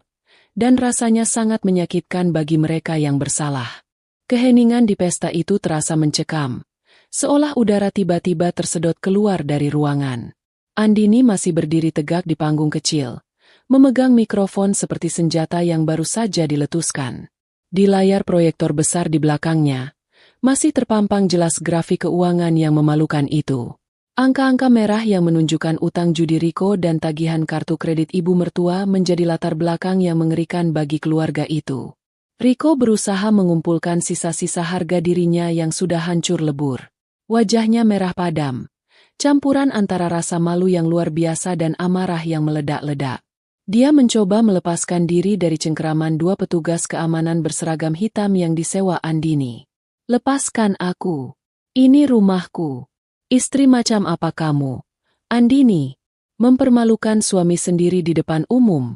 Dan rasanya sangat menyakitkan bagi mereka yang bersalah. Keheningan di pesta itu terasa mencekam. Seolah udara tiba-tiba tersedot keluar dari ruangan. Andini masih berdiri tegak di panggung kecil, memegang mikrofon seperti senjata yang baru saja diletuskan. Di layar proyektor besar di belakangnya, masih terpampang jelas grafik keuangan yang memalukan itu. Angka-angka merah yang menunjukkan utang judi Riko dan tagihan kartu kredit ibu mertua menjadi latar belakang yang mengerikan bagi keluarga itu. Riko berusaha mengumpulkan sisa-sisa harga dirinya yang sudah hancur lebur. Wajahnya merah padam, campuran antara rasa malu yang luar biasa dan amarah yang meledak-ledak. Dia mencoba melepaskan diri dari cengkeraman 2 petugas keamanan berseragam hitam yang disewa Andini. Lepaskan aku. Ini rumahku. Istri macam apa kamu? Andini, mempermalukan suami sendiri di depan umum,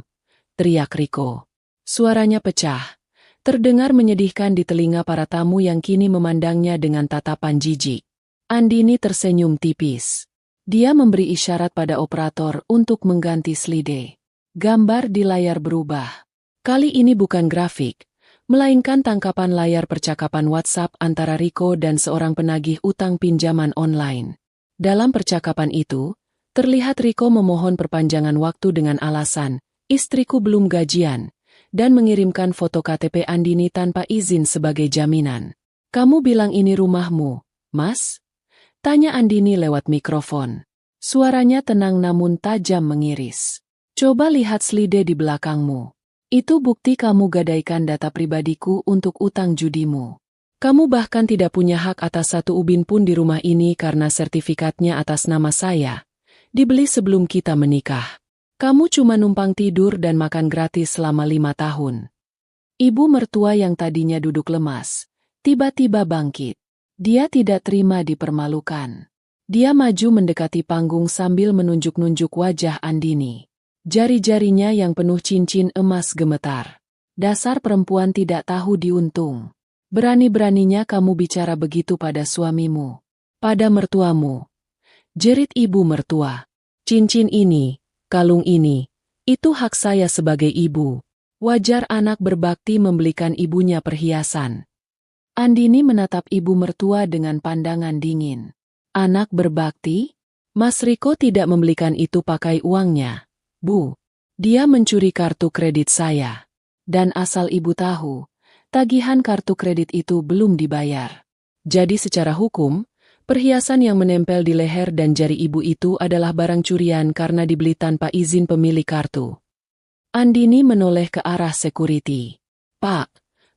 teriak Riko. Suaranya pecah, terdengar menyedihkan di telinga para tamu yang kini memandangnya dengan tatapan jijik. Andini tersenyum tipis. Dia memberi isyarat pada operator untuk mengganti slide. Gambar di layar berubah. Kali ini bukan grafik, melainkan tangkapan layar percakapan WhatsApp antara Riko dan seorang penagih utang pinjaman online. Dalam percakapan itu, terlihat Riko memohon perpanjangan waktu dengan alasan, istriku belum gajian, dan mengirimkan foto KTP Andini tanpa izin sebagai jaminan. Kamu bilang ini rumahmu, Mas? Tanya Andini lewat mikrofon. Suaranya tenang namun tajam mengiris. Coba lihat slide di belakangmu. Itu bukti kamu gadaikan data pribadiku untuk utang judimu. Kamu bahkan tidak punya hak atas satu ubin pun di rumah ini karena sertifikatnya atas nama saya. Dibeli sebelum kita menikah. Kamu cuma numpang tidur dan makan gratis selama 5 tahun. Ibu mertua yang tadinya duduk lemas, tiba-tiba bangkit. Dia tidak terima dipermalukan. Dia maju mendekati panggung sambil menunjuk-nunjuk wajah Andini. Jari-jarinya yang penuh cincin emas gemetar. Dasar perempuan tidak tahu diuntung. Berani-beraninya kamu bicara begitu pada suamimu. Pada mertuamu. Jerit ibu mertua. Cincin ini, kalung ini, itu hak saya sebagai ibu. Wajar anak berbakti membelikan ibunya perhiasan. Andini menatap ibu mertua dengan pandangan dingin. Anak berbakti? Mas Riko tidak membelikan itu pakai uangnya. Bu, dia mencuri kartu kredit saya. Dan asal ibu tahu, tagihan kartu kredit itu belum dibayar. Jadi secara hukum, perhiasan yang menempel di leher dan jari ibu itu adalah barang curian karena dibeli tanpa izin pemilik kartu. Andini menoleh ke arah security. Pak,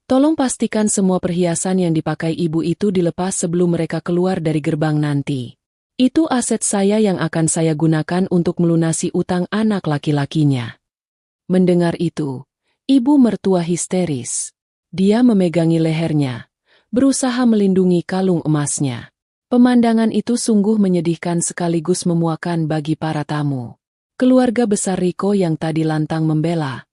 tolong pastikan semua perhiasan yang dipakai ibu itu dilepas sebelum mereka keluar dari gerbang nanti. Itu aset saya yang akan saya gunakan untuk melunasi utang anak laki-lakinya. Mendengar itu, ibu mertua histeris. Dia memegangi lehernya, berusaha melindungi kalung emasnya. Pemandangan itu sungguh menyedihkan sekaligus memuakan bagi para tamu. Keluarga besar Riko yang tadi lantang membela,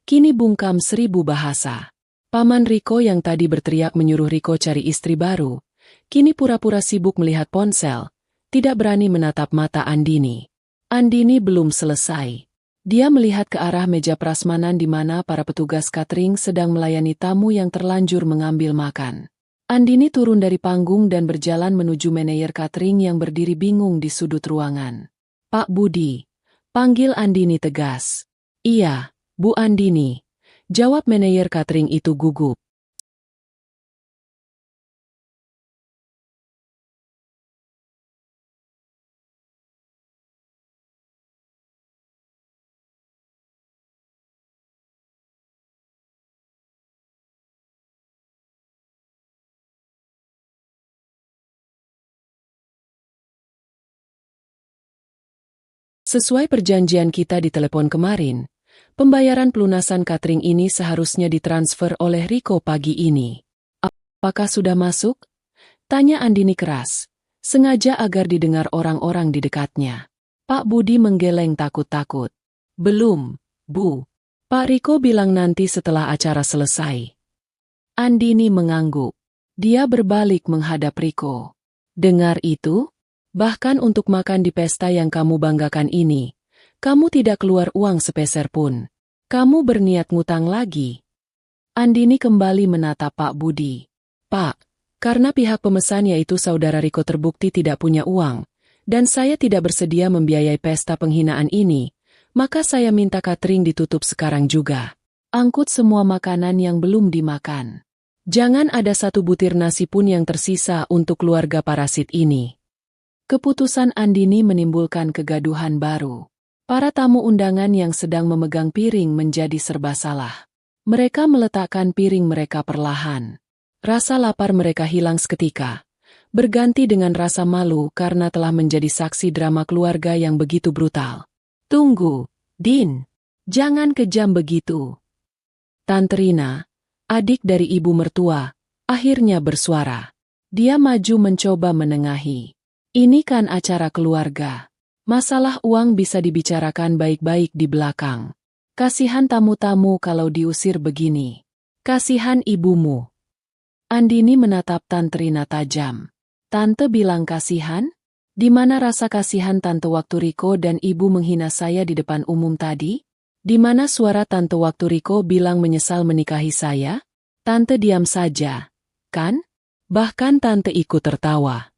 kini bungkam 1000 bahasa. Paman Riko yang tadi berteriak menyuruh Riko cari istri baru, kini pura-pura sibuk melihat ponsel, tidak berani menatap mata Andini. Andini belum selesai. Dia melihat ke arah meja prasmanan di mana para petugas catering sedang melayani tamu yang terlanjur mengambil makan. Andini turun dari panggung dan berjalan menuju manajer catering yang berdiri bingung di sudut ruangan. Pak Budi, panggil Andini tegas. Iya, Bu Andini, jawab manajer catering itu gugup. Sesuai perjanjian kita di telepon kemarin, pembayaran pelunasan catering ini seharusnya ditransfer oleh Riko pagi ini. Apakah sudah masuk? Tanya Andini keras, sengaja agar didengar orang-orang di dekatnya. Pak Budi menggeleng takut-takut. Belum, Bu. Pak Riko bilang nanti setelah acara selesai. Andini mengangguk. Dia berbalik menghadap Riko. Dengar itu? Bahkan untuk makan di pesta yang kamu banggakan ini, kamu tidak keluar uang sepeser pun. Kamu berniat ngutang lagi. Andini kembali menatap Pak Budi. Pak, karena pihak pemesan yaitu saudara Riko terbukti tidak punya uang, dan saya tidak bersedia membiayai pesta penghinaan ini, maka saya minta catering ditutup sekarang juga. Angkut semua makanan yang belum dimakan. Jangan ada satu butir nasi pun yang tersisa untuk keluarga parasit ini. Keputusan Andini menimbulkan kegaduhan baru. Para tamu undangan yang sedang memegang piring menjadi serba salah. Mereka meletakkan piring mereka perlahan. Rasa lapar mereka hilang seketika, berganti dengan rasa malu karena telah menjadi saksi drama keluarga yang begitu brutal. Tunggu, Din. Jangan kejam begitu. Tante Rina, adik dari ibu mertua, akhirnya bersuara. Dia maju mencoba menengahi. Ini kan acara keluarga. Masalah uang bisa dibicarakan baik-baik di belakang. Kasihan tamu-tamu kalau diusir begini. Kasihan ibumu. Andini menatap Tante Rina tajam. Tante bilang kasihan? Di mana rasa kasihan tante waktu Riko dan ibu menghina saya di depan umum tadi? Di mana suara tante waktu Riko bilang menyesal menikahi saya? Tante diam saja, kan? Bahkan tante ikut tertawa.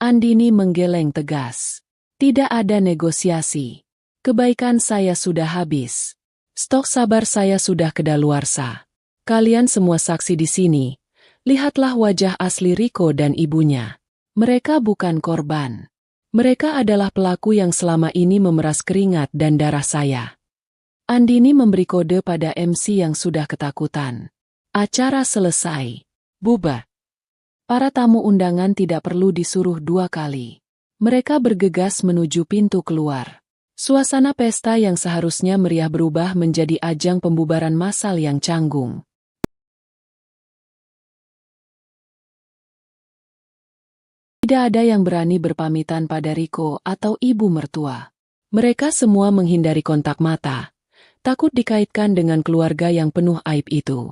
Andini menggeleng tegas. Tidak ada negosiasi. Kebaikan saya sudah habis. Stok sabar saya sudah kedaluarsa. Kalian semua saksi di sini. Lihatlah wajah asli Riko dan ibunya. Mereka bukan korban. Mereka adalah pelaku yang selama ini memeras keringat dan darah saya. Andini memberi kode pada MC yang sudah ketakutan. Acara selesai. Bubar. Para tamu undangan tidak perlu disuruh 2 kali. Mereka bergegas menuju pintu keluar. Suasana pesta yang seharusnya meriah berubah menjadi ajang pembubaran massal yang canggung. Tidak ada yang berani berpamitan pada Riko atau ibu mertua. Mereka semua menghindari kontak mata, takut dikaitkan dengan keluarga yang penuh aib itu.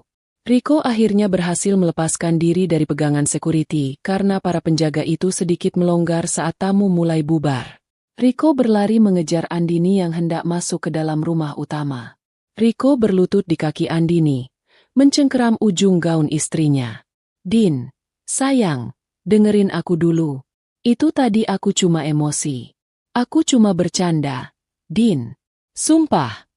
Riko akhirnya berhasil melepaskan diri dari pegangan security karena para penjaga itu sedikit melonggar saat tamu mulai bubar. Riko berlari mengejar Andini yang hendak masuk ke dalam rumah utama. Riko berlutut di kaki Andini, mencengkeram ujung gaun istrinya. "Din, sayang, dengerin aku dulu. Itu tadi aku cuma emosi. Aku cuma bercanda. Din, sumpah."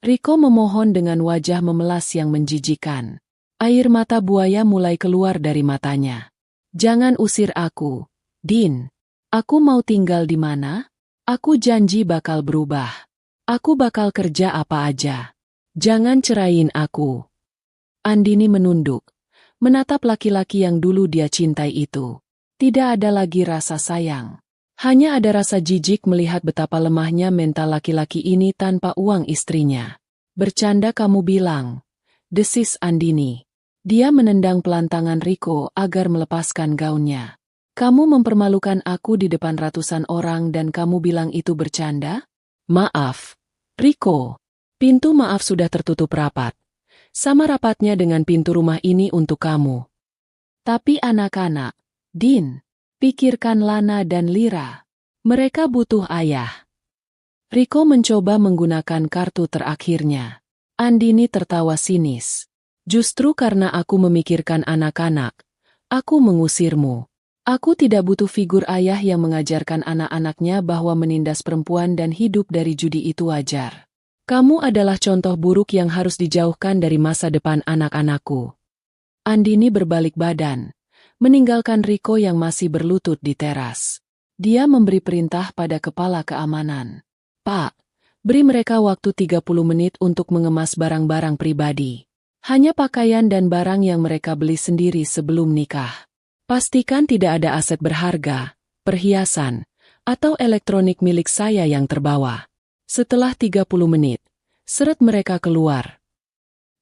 Riko memohon dengan wajah memelas yang menjijikan. Air mata buaya mulai keluar dari matanya. "Jangan usir aku, Din. Aku mau tinggal di mana? Aku janji bakal berubah. Aku bakal kerja apa aja. Jangan ceraiin aku." Andini menunduk, menatap laki-laki yang dulu dia cintai itu. Tidak ada lagi rasa sayang. Hanya ada rasa jijik melihat betapa lemahnya mental laki-laki ini tanpa uang istrinya. "Bercanda kamu bilang," desis Andini. Dia menendang pelan tangan Riko agar melepaskan gaunnya. "Kamu mempermalukan aku di depan ratusan orang dan kamu bilang itu bercanda?" "Maaf, Riko. Pintu maaf sudah tertutup rapat. Sama rapatnya dengan pintu rumah ini untuk kamu. Tapi anak-anak, Din, pikirkan Lana dan Lira. Mereka butuh ayah." Riko mencoba menggunakan kartu terakhirnya. Andini tertawa sinis. "Justru karena aku memikirkan anak-anak, aku mengusirmu. Aku tidak butuh figur ayah yang mengajarkan anak-anaknya bahwa menindas perempuan dan hidup dari judi itu wajar. Kamu adalah contoh buruk yang harus dijauhkan dari masa depan anak-anakku." Andini berbalik badan, meninggalkan Riko yang masih berlutut di teras. Dia memberi perintah pada kepala keamanan. "Pak, beri mereka waktu 30 menit untuk mengemas barang-barang pribadi. Hanya pakaian dan barang yang mereka beli sendiri sebelum nikah. Pastikan tidak ada aset berharga, perhiasan, atau elektronik milik saya yang terbawa." Setelah 30 menit, seret mereka keluar.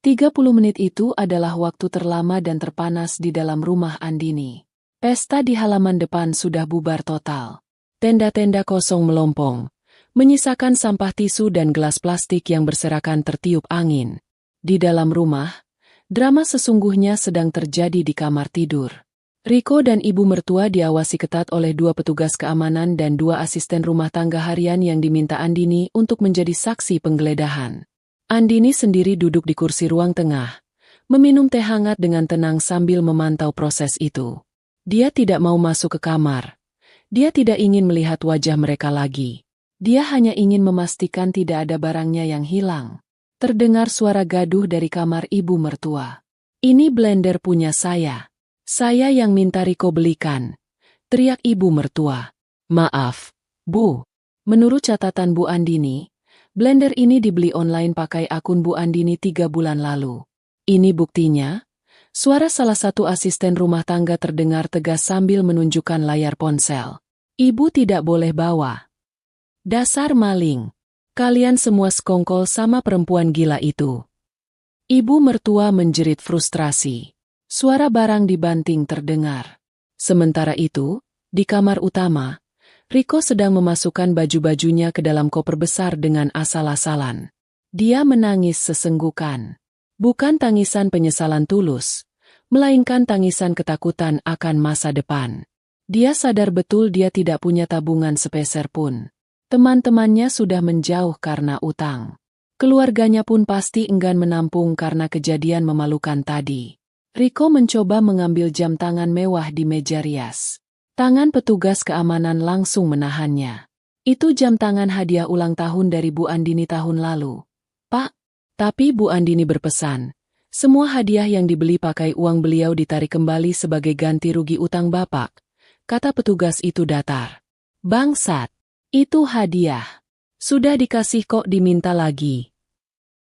30 menit itu adalah waktu terlama dan terpanas di dalam rumah Andini. Pesta di halaman depan sudah bubar total. Tenda-tenda kosong melompong, menyisakan sampah tisu dan gelas plastik yang berserakan tertiup angin. Di dalam rumah, drama sesungguhnya sedang terjadi di kamar tidur. Riko dan ibu mertua diawasi ketat oleh 2 petugas keamanan dan 2 asisten rumah tangga harian yang diminta Andini untuk menjadi saksi penggeledahan. Andini sendiri duduk di kursi ruang tengah, meminum teh hangat dengan tenang sambil memantau proses itu. Dia tidak mau masuk ke kamar. Dia tidak ingin melihat wajah mereka lagi. Dia hanya ingin memastikan tidak ada barangnya yang hilang. Terdengar suara gaduh dari kamar ibu mertua. "Ini blender punya saya. Saya yang minta Riko belikan," teriak ibu mertua. "Maaf, Bu. Menurut catatan Bu Andini, blender ini dibeli online pakai akun Bu Andini 3 bulan lalu. Ini buktinya." Suara salah satu asisten rumah tangga terdengar tegas sambil menunjukkan layar ponsel. "Ibu tidak boleh bawa. Dasar maling. Kalian semua sekongkol sama perempuan gila itu." Ibu mertua menjerit frustrasi. Suara barang dibanting terdengar. Sementara itu, di kamar utama, Riko sedang memasukkan baju-bajunya ke dalam koper besar dengan asal-asalan. Dia menangis sesenggukan. Bukan tangisan penyesalan tulus, melainkan tangisan ketakutan akan masa depan. Dia sadar betul dia tidak punya tabungan sepeser pun. Teman-temannya sudah menjauh karena utang. Keluarganya pun pasti enggan menampung karena kejadian memalukan tadi. Riko mencoba mengambil jam tangan mewah di meja rias. Tangan petugas keamanan langsung menahannya. "Itu jam tangan hadiah ulang tahun dari Bu Andini tahun lalu, Pak." Tapi Bu Andini berpesan, semua hadiah yang dibeli pakai uang beliau ditarik kembali sebagai ganti rugi utang Bapak, kata petugas itu datar. "Bangsat, itu hadiah. Sudah dikasih kok diminta lagi."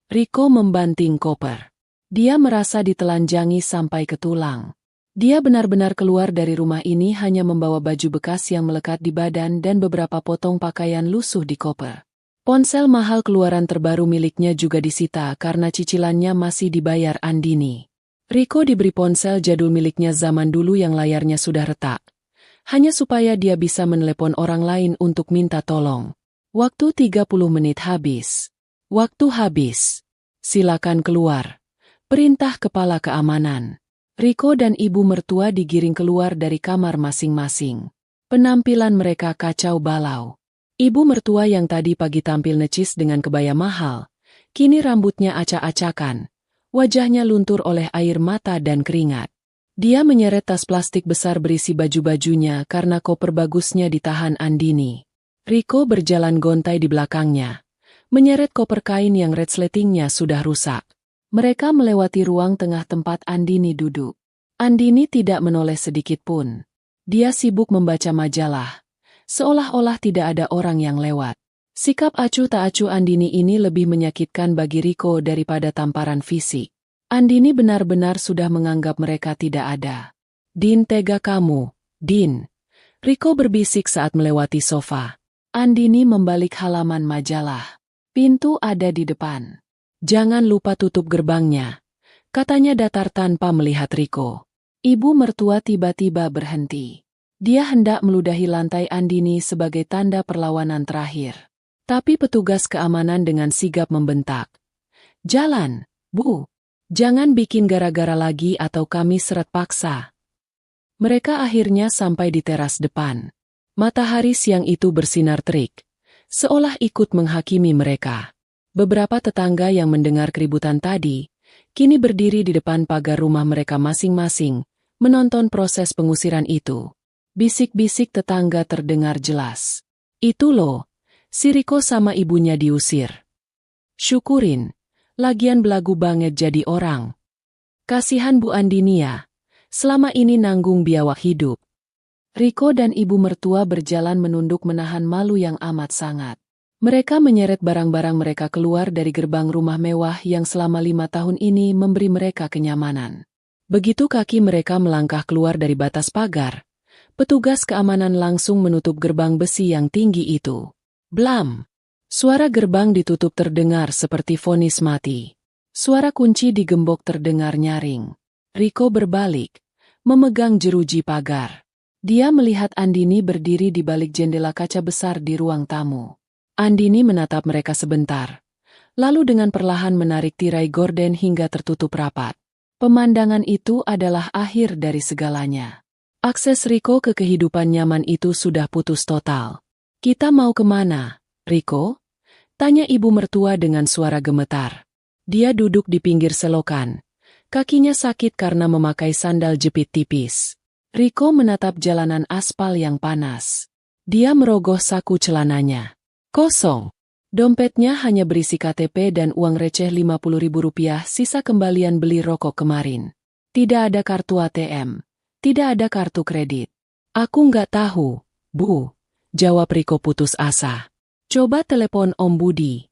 Riko membanting koper. Dia merasa ditelanjangi sampai ke tulang. Dia benar-benar keluar dari rumah ini hanya membawa baju bekas yang melekat di badan dan beberapa potong pakaian lusuh di koper. Ponsel mahal keluaran terbaru miliknya juga disita karena cicilannya masih dibayar Andini. Riko diberi ponsel jadul miliknya zaman dulu yang layarnya sudah retak, hanya supaya dia bisa menelepon orang lain untuk minta tolong. Waktu 30 menit habis. Waktu habis. Silakan keluar. Perintah kepala keamanan. Riko dan ibu mertua digiring keluar dari kamar masing-masing. Penampilan mereka kacau balau. Ibu mertua yang tadi pagi tampil necis dengan kebaya mahal, kini rambutnya acak-acakan, wajahnya luntur oleh air mata dan keringat. Dia menyeret tas plastik besar berisi baju-bajunya karena koper bagusnya ditahan Andini. Riko berjalan gontai di belakangnya, menyeret koper kain yang resletingnya sudah rusak. Mereka melewati ruang tengah tempat Andini duduk. Andini tidak menoleh sedikit pun. Dia sibuk membaca majalah, seolah-olah tidak ada orang yang lewat. Sikap acuh tak acuh Andini ini lebih menyakitkan bagi Riko daripada tamparan fisik. Andini benar-benar sudah menganggap mereka tidak ada. Din, tega kamu, Din. Riko berbisik saat melewati sofa. Andini membalik halaman majalah. Pintu ada di depan. Jangan lupa tutup gerbangnya, katanya datar tanpa melihat Riko. Ibu mertua tiba-tiba berhenti. Dia hendak meludahi lantai Andini sebagai tanda perlawanan terakhir. Tapi petugas keamanan dengan sigap membentak. Jalan, Bu. Jangan bikin gara-gara lagi atau kami seret paksa. Mereka akhirnya sampai di teras depan. Matahari siang itu bersinar terik, seolah ikut menghakimi mereka. Beberapa tetangga yang mendengar keributan tadi, kini berdiri di depan pagar rumah mereka masing-masing, menonton proses pengusiran itu. Bisik-bisik tetangga terdengar jelas. Itu loh, si Riko sama ibunya diusir. Syukurin, lagian belagu banget jadi orang. Kasihan Bu Andinia, selama ini nanggung biawak hidup. Riko dan ibu mertua berjalan menunduk menahan malu yang amat sangat. Mereka menyeret barang-barang mereka keluar dari gerbang rumah mewah yang selama 5 tahun ini memberi mereka kenyamanan. Begitu kaki mereka melangkah keluar dari batas pagar, petugas keamanan langsung menutup gerbang besi yang tinggi itu. Blam! Suara gerbang ditutup terdengar seperti vonis mati. Suara kunci digembok terdengar nyaring. Riko berbalik, memegang jeruji pagar. Dia melihat Andini berdiri di balik jendela kaca besar di ruang tamu. Andini menatap mereka sebentar, lalu dengan perlahan menarik tirai gorden hingga tertutup rapat. Pemandangan itu adalah akhir dari segalanya. Akses Riko ke kehidupan nyaman itu sudah putus total. Kita mau kemana, Riko? Tanya ibu mertua dengan suara gemetar. Dia duduk di pinggir selokan. Kakinya sakit karena memakai sandal jepit tipis. Riko menatap jalanan aspal yang panas. Dia merogoh saku celananya. Kosong. Dompetnya hanya berisi KTP dan uang receh Rp50.000 sisa kembalian beli rokok kemarin. Tidak ada kartu ATM. Tidak ada kartu kredit. Aku nggak tahu, Bu. Jawab Riko putus asa. Coba telepon Om Budi.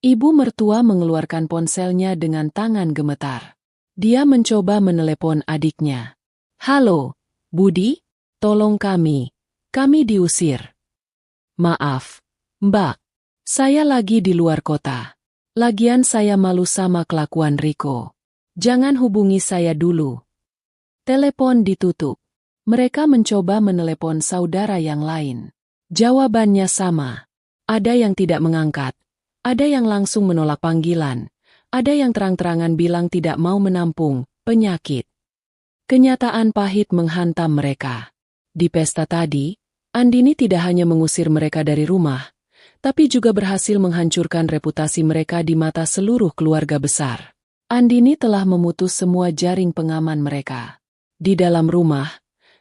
Ibu mertua mengeluarkan ponselnya dengan tangan gemetar. Dia mencoba menelepon adiknya. Halo, Budi? Tolong kami. Kami diusir. Maaf. Mbak, saya lagi di luar kota. Lagian saya malu sama kelakuan Riko. Jangan hubungi saya dulu. Telepon ditutup. Mereka mencoba menelepon saudara yang lain. Jawabannya sama. Ada yang tidak mengangkat. Ada yang langsung menolak panggilan. Ada yang terang-terangan bilang tidak mau menampung penyakit. Kenyataan pahit menghantam mereka. Di pesta tadi, Andini tidak hanya mengusir mereka dari rumah, tapi juga berhasil menghancurkan reputasi mereka di mata seluruh keluarga besar. Andini telah memutus semua jaring pengaman mereka. Di dalam rumah,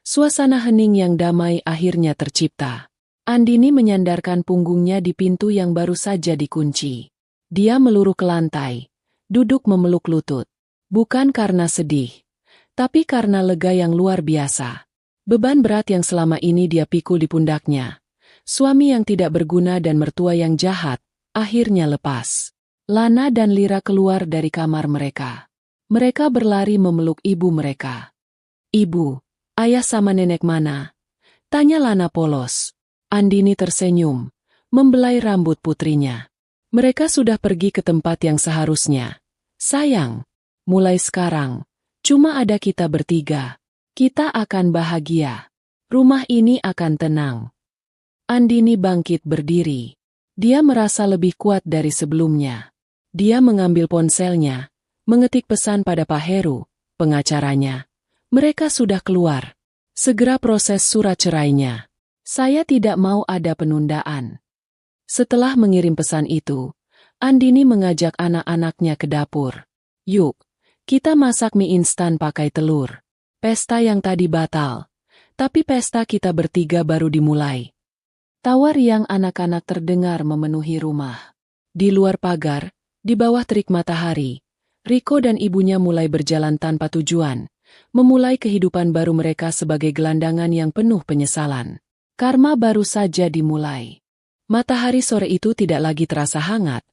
suasana hening yang damai akhirnya tercipta. Andini menyandarkan punggungnya di pintu yang baru saja dikunci. Dia meluruh ke lantai, duduk memeluk lutut. Bukan karena sedih, tapi karena lega yang luar biasa. Beban berat yang selama ini dia pikul di pundaknya. Suami yang tidak berguna dan mertua yang jahat, akhirnya lepas. Lana dan Lira keluar dari kamar mereka. Mereka berlari memeluk ibu mereka. Ibu, ayah sama nenek mana? Tanya Lana polos. Andini tersenyum, membelai rambut putrinya. Mereka sudah pergi ke tempat yang seharusnya. Sayang, mulai sekarang, cuma ada kita bertiga. Kita akan bahagia. Rumah ini akan tenang. Andini bangkit berdiri. Dia merasa lebih kuat dari sebelumnya. Dia mengambil ponselnya, mengetik pesan pada Pak Heru, pengacaranya. Mereka sudah keluar. Segera proses surat cerainya. Saya tidak mau ada penundaan. Setelah mengirim pesan itu, Andini mengajak anak-anaknya ke dapur. Yuk, kita masak mie instan pakai telur. Pesta yang tadi batal. Tapi pesta kita bertiga baru dimulai. Tawa riang anak-anak terdengar memenuhi rumah. Di luar pagar, di bawah terik matahari, Riko dan ibunya mulai berjalan tanpa tujuan, memulai kehidupan baru mereka sebagai gelandangan yang penuh penyesalan. Karma baru saja dimulai. Matahari sore itu tidak lagi terasa hangat,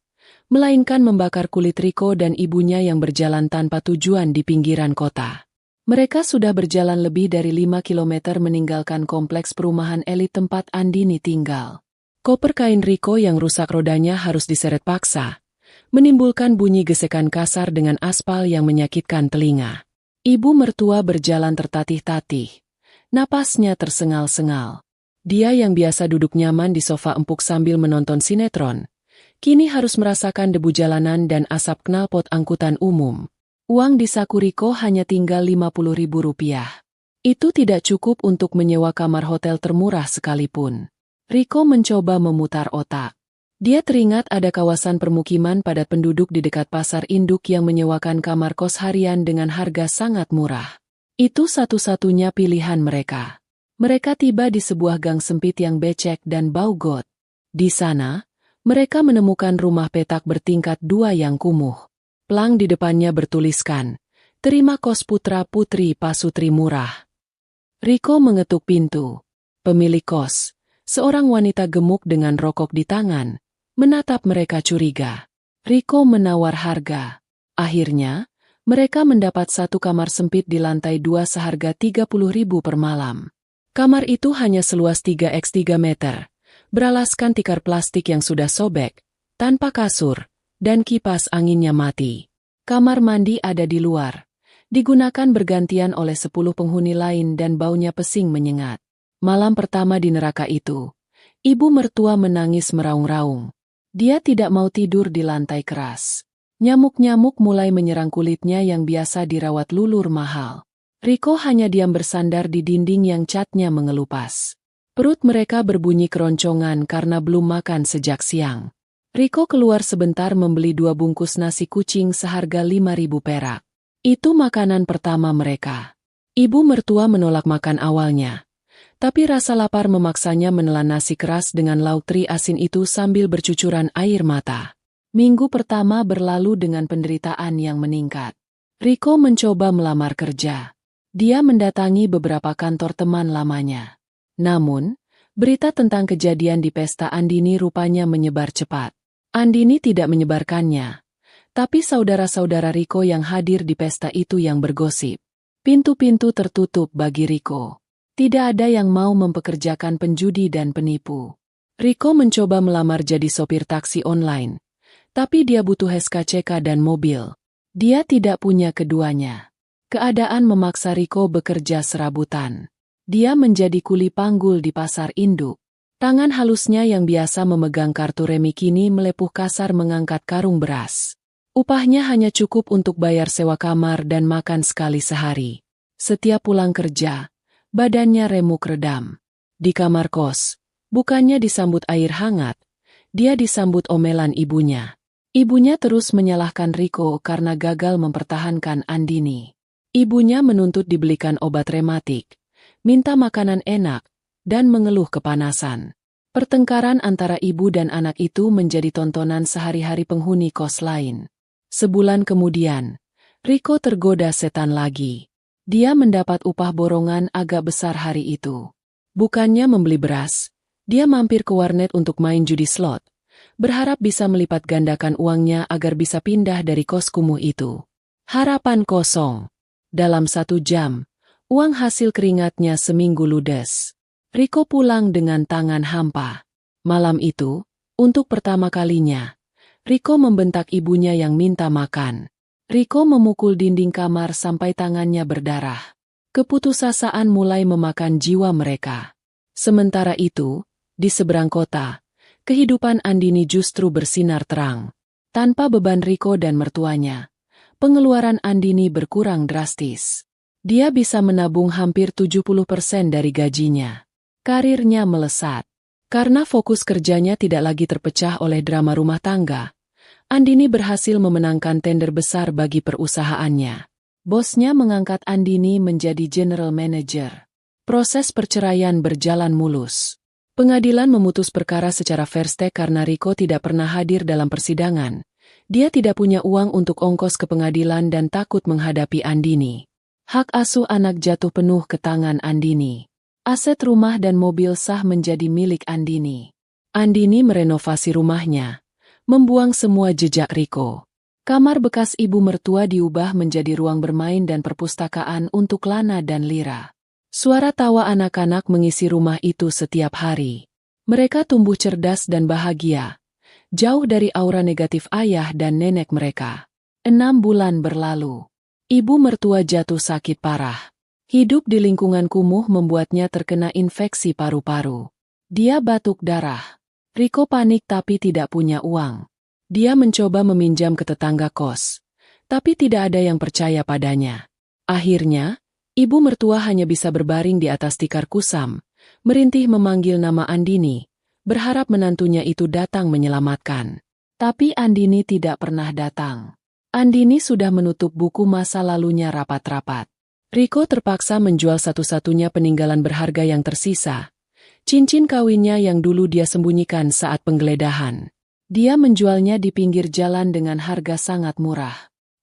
melainkan membakar kulit Riko dan ibunya yang berjalan tanpa tujuan di pinggiran kota. Mereka sudah berjalan lebih dari 5 kilometer meninggalkan kompleks perumahan elit tempat Andini tinggal. Koper kain Riko yang rusak rodanya harus diseret paksa, menimbulkan bunyi gesekan kasar dengan aspal yang menyakitkan telinga. Ibu mertua berjalan tertatih-tatih, napasnya tersengal-sengal. Dia yang biasa duduk nyaman di sofa empuk sambil menonton sinetron, kini harus merasakan debu jalanan dan asap knalpot angkutan umum. Uang di saku Riko hanya tinggal Rp50.000. Itu tidak cukup untuk menyewa kamar hotel termurah sekalipun. Riko mencoba memutar otak. Dia teringat ada kawasan permukiman padat penduduk di dekat pasar induk yang menyewakan kamar kos harian dengan harga sangat murah. Itu satu-satunya pilihan mereka. Mereka tiba di sebuah gang sempit yang becek dan bau got. Di sana, mereka menemukan rumah petak bertingkat 2 yang kumuh. Plang di depannya bertuliskan, "Terima kos putra-putri pasutri murah." Riko mengetuk pintu. Pemilik kos, seorang wanita gemuk dengan rokok di tangan, menatap mereka curiga. Riko menawar harga. Akhirnya, mereka mendapat satu kamar sempit di lantai 2 seharga Rp30.000 per malam. Kamar itu hanya seluas 3x3 meter, beralaskan tikar plastik yang sudah sobek, tanpa kasur, dan kipas anginnya mati. Kamar mandi ada di luar, digunakan bergantian oleh 10 penghuni lain dan baunya pesing menyengat. Malam pertama di neraka itu, ibu mertua menangis meraung-raung. Dia tidak mau tidur di lantai keras. Nyamuk-nyamuk mulai menyerang kulitnya yang biasa dirawat lulur mahal. Riko hanya diam bersandar di dinding yang catnya mengelupas. Perut mereka berbunyi keroncongan karena belum makan sejak siang. Riko keluar sebentar membeli 2 bungkus nasi kucing seharga Rp5.000. Itu makanan pertama mereka. Ibu mertua menolak makan awalnya, tapi rasa lapar memaksanya menelan nasi keras dengan lauk teri asin itu sambil bercucuran air mata. Minggu pertama berlalu dengan penderitaan yang meningkat. Riko mencoba melamar kerja. Dia mendatangi beberapa kantor teman lamanya. Namun, berita tentang kejadian di pesta Andini rupanya menyebar cepat. Andini tidak menyebarkannya, tapi saudara-saudara Riko yang hadir di pesta itu yang bergosip. Pintu-pintu tertutup bagi Riko. Tidak ada yang mau mempekerjakan penjudi dan penipu. Riko mencoba melamar jadi sopir taksi online, tapi dia butuh SKCK dan mobil. Dia tidak punya keduanya. Keadaan memaksa Riko bekerja serabutan. Dia menjadi kuli panggul di pasar induk. Tangan halusnya yang biasa memegang kartu remi kini melepuh kasar mengangkat karung beras. Upahnya hanya cukup untuk bayar sewa kamar dan makan sekali sehari. Setiap pulang kerja, badannya remuk redam. Di kamar kos, bukannya disambut air hangat, dia disambut omelan ibunya. Ibunya terus menyalahkan Riko karena gagal mempertahankan Andini. Ibunya menuntut dibelikan obat rematik, minta makanan enak, dan mengeluh kepanasan. Pertengkaran antara ibu dan anak itu menjadi tontonan sehari-hari penghuni kos lain. Sebulan kemudian, Riko tergoda setan lagi. Dia mendapat upah borongan agak besar hari itu. Bukannya membeli beras, dia mampir ke warnet untuk main judi slot, berharap bisa melipat gandakan uangnya agar bisa pindah dari kos kumuh itu. Harapan kosong. Dalam 1 jam, Uang hasil keringatnya seminggu ludes. Riko pulang dengan tangan hampa. Malam itu, untuk pertama kalinya, Riko membentak ibunya yang minta makan. Riko memukul dinding kamar sampai tangannya berdarah. Keputusasaan mulai memakan jiwa mereka. Sementara itu, di seberang kota, kehidupan Andini justru bersinar terang. Tanpa beban Riko dan mertuanya, pengeluaran Andini berkurang drastis. Dia bisa menabung hampir 70% dari gajinya. Karirnya melesat. Karena fokus kerjanya tidak lagi terpecah oleh drama rumah tangga, Andini berhasil memenangkan tender besar bagi perusahaannya. Bosnya mengangkat Andini menjadi general manager. Proses perceraian berjalan mulus. Pengadilan memutus perkara secara fair stake karena Riko tidak pernah hadir dalam persidangan. Dia tidak punya uang untuk ongkos ke pengadilan dan takut menghadapi Andini. Hak asuh anak jatuh penuh ke tangan Andini. Aset rumah dan mobil sah menjadi milik Andini. Andini merenovasi rumahnya, membuang semua jejak Riko. Kamar bekas ibu mertua diubah menjadi ruang bermain dan perpustakaan untuk Lana dan Lira. Suara tawa anak-anak mengisi rumah itu setiap hari. Mereka tumbuh cerdas dan bahagia, jauh dari aura negatif ayah dan nenek mereka. 6 bulan berlalu. Ibu mertua jatuh sakit parah. Hidup di lingkungan kumuh membuatnya terkena infeksi paru-paru. Dia batuk darah. Riko panik tapi tidak punya uang. Dia mencoba meminjam ke tetangga kos, tapi tidak ada yang percaya padanya. Akhirnya, ibu mertua hanya bisa berbaring di atas tikar kusam, merintih memanggil nama Andini, berharap menantunya itu datang menyelamatkan. Tapi Andini tidak pernah datang. Andini sudah menutup buku masa lalunya rapat-rapat. Riko terpaksa menjual satu-satunya peninggalan berharga yang tersisa, cincin kawinnya yang dulu dia sembunyikan saat penggeledahan. Dia menjualnya di pinggir jalan dengan harga sangat murah.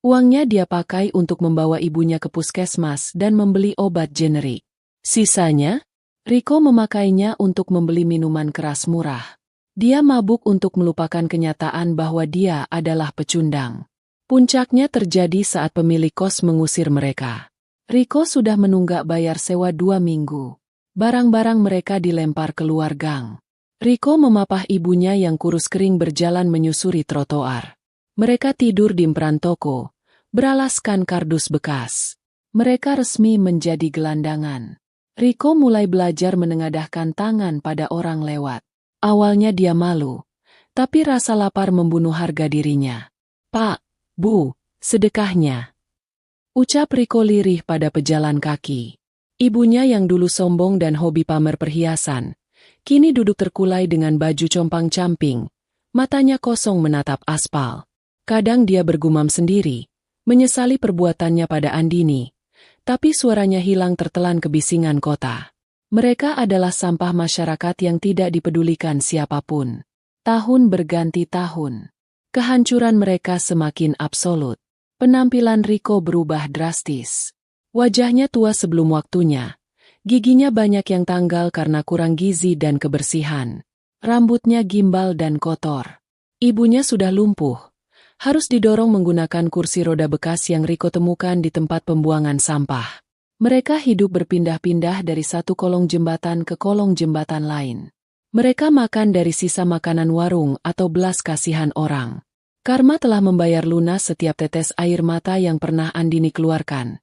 Uangnya dia pakai untuk membawa ibunya ke puskesmas dan membeli obat generik. Sisanya, Riko memakainya untuk membeli minuman keras murah. Dia mabuk untuk melupakan kenyataan bahwa dia adalah pecundang. Puncaknya terjadi saat pemilik kos mengusir mereka. Riko sudah menunggak bayar sewa 2 minggu. Barang-barang mereka dilempar keluar gang. Riko memapah ibunya yang kurus kering berjalan menyusuri trotoar. Mereka tidur di emperan toko, beralaskan kardus bekas. Mereka resmi menjadi gelandangan. Riko mulai belajar menengadahkan tangan pada orang lewat. Awalnya dia malu, tapi rasa lapar membunuh harga dirinya. "Pak, Bu, sedekahnya," ucap Riko lirih pada pejalan kaki. Ibunya yang dulu sombong dan hobi pamer perhiasan, kini duduk terkulai dengan baju compang-camping, matanya kosong menatap aspal. Kadang dia bergumam sendiri, menyesali perbuatannya pada Andini, tapi suaranya hilang tertelan kebisingan kota. Mereka adalah sampah masyarakat yang tidak dipedulikan siapapun. Tahun berganti tahun. Kehancuran mereka semakin absolut. Penampilan Riko berubah drastis. Wajahnya tua sebelum waktunya. Giginya banyak yang tanggal karena kurang gizi dan kebersihan. Rambutnya gimbal dan kotor. Ibunya sudah lumpuh. Harus didorong menggunakan kursi roda bekas yang Riko temukan di tempat pembuangan sampah. Mereka hidup berpindah-pindah dari satu kolong jembatan ke kolong jembatan lain. Mereka makan dari sisa makanan warung atau belas kasihan orang. Karma telah membayar lunas setiap tetes air mata yang pernah Andini keluarkan.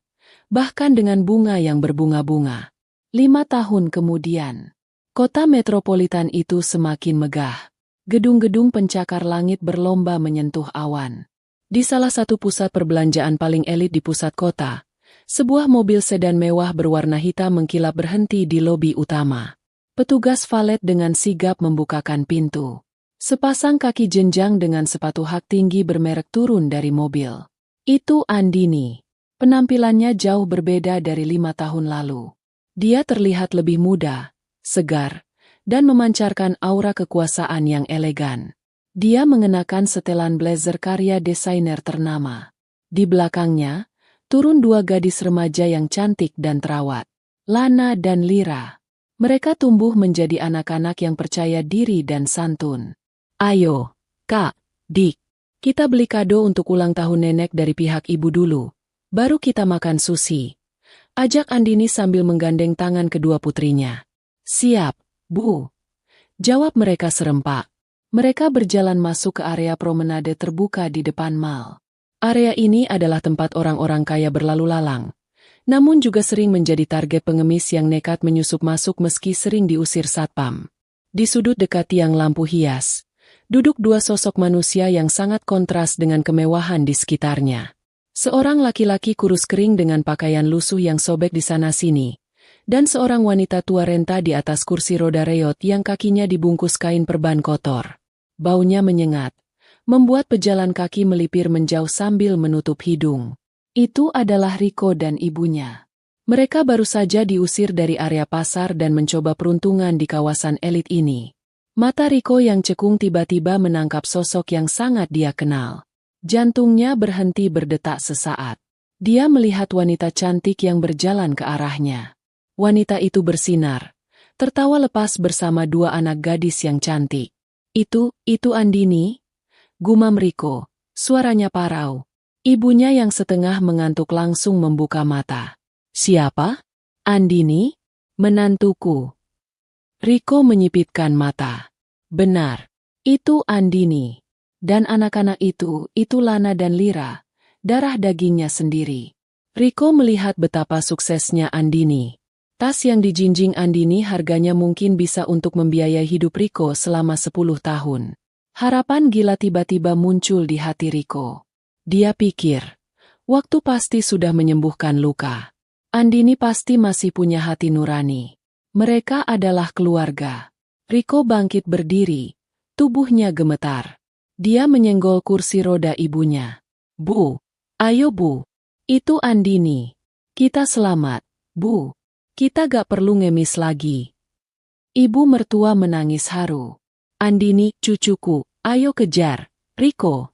Bahkan dengan bunga yang berbunga-bunga. 5 tahun kemudian, kota metropolitan itu semakin megah. Gedung-gedung pencakar langit berlomba menyentuh awan. Di salah satu pusat perbelanjaan paling elit di pusat kota, sebuah mobil sedan mewah berwarna hitam mengkilap berhenti di lobi utama. Petugas valet dengan sigap membukakan pintu. Sepasang kaki jenjang dengan sepatu hak tinggi bermerek turun dari mobil. Itu Andini. Penampilannya jauh berbeda dari 5 tahun lalu. Dia terlihat lebih muda, segar, dan memancarkan aura kekuasaan yang elegan. Dia mengenakan setelan blazer karya desainer ternama. Di belakangnya, turun 2 gadis remaja yang cantik dan terawat. Lana dan Lira. Mereka tumbuh menjadi anak-anak yang percaya diri dan santun. "Ayo, Kak, Dik, kita beli kado untuk ulang tahun nenek dari pihak ibu dulu. Baru kita makan sushi." Ajak Andini sambil menggandeng tangan kedua putrinya. Siap, Bu. Jawab mereka serempak. Mereka berjalan masuk ke area promenade terbuka di depan mall. Area ini adalah tempat orang-orang kaya berlalu lalang. Namun juga sering menjadi target pengemis yang nekat menyusup masuk meski sering diusir satpam. Di sudut dekat tiang lampu hias, duduk dua sosok manusia yang sangat kontras dengan kemewahan di sekitarnya. Seorang laki-laki kurus kering dengan pakaian lusuh yang sobek di sana-sini, dan seorang wanita tua renta di atas kursi roda reot yang kakinya dibungkus kain perban kotor. Baunya menyengat, membuat pejalan kaki melipir menjauh sambil menutup hidung. Itu adalah Riko dan ibunya. Mereka baru saja diusir dari area pasar dan mencoba peruntungan di kawasan elit ini. Mata Riko yang cekung tiba-tiba menangkap sosok yang sangat dia kenal. Jantungnya berhenti berdetak sesaat. Dia melihat wanita cantik yang berjalan ke arahnya. Wanita itu bersinar, tertawa lepas bersama dua anak gadis yang cantik. Itu Andini? Gumam Riko, suaranya parau. Ibunya yang setengah mengantuk langsung membuka mata. Siapa? Andini? Menantuku. Riko menyipitkan mata. Benar, itu Andini. Dan anak-anak itu Lana dan Lira, darah dagingnya sendiri. Riko melihat betapa suksesnya Andini. Tas yang dijinjing Andini harganya mungkin bisa untuk membiayai hidup Riko selama 10 tahun. Harapan gila tiba-tiba muncul di hati Riko. Dia pikir, waktu pasti sudah menyembuhkan luka. Andini pasti masih punya hati nurani. Mereka adalah keluarga. Riko bangkit berdiri, tubuhnya gemetar. Dia menyenggol kursi roda ibunya. Bu, ayo Bu. Itu Andini. Kita selamat, Bu. Kita gak perlu ngemis lagi. Ibu mertua menangis haru. Andini, cucuku, ayo kejar, Riko.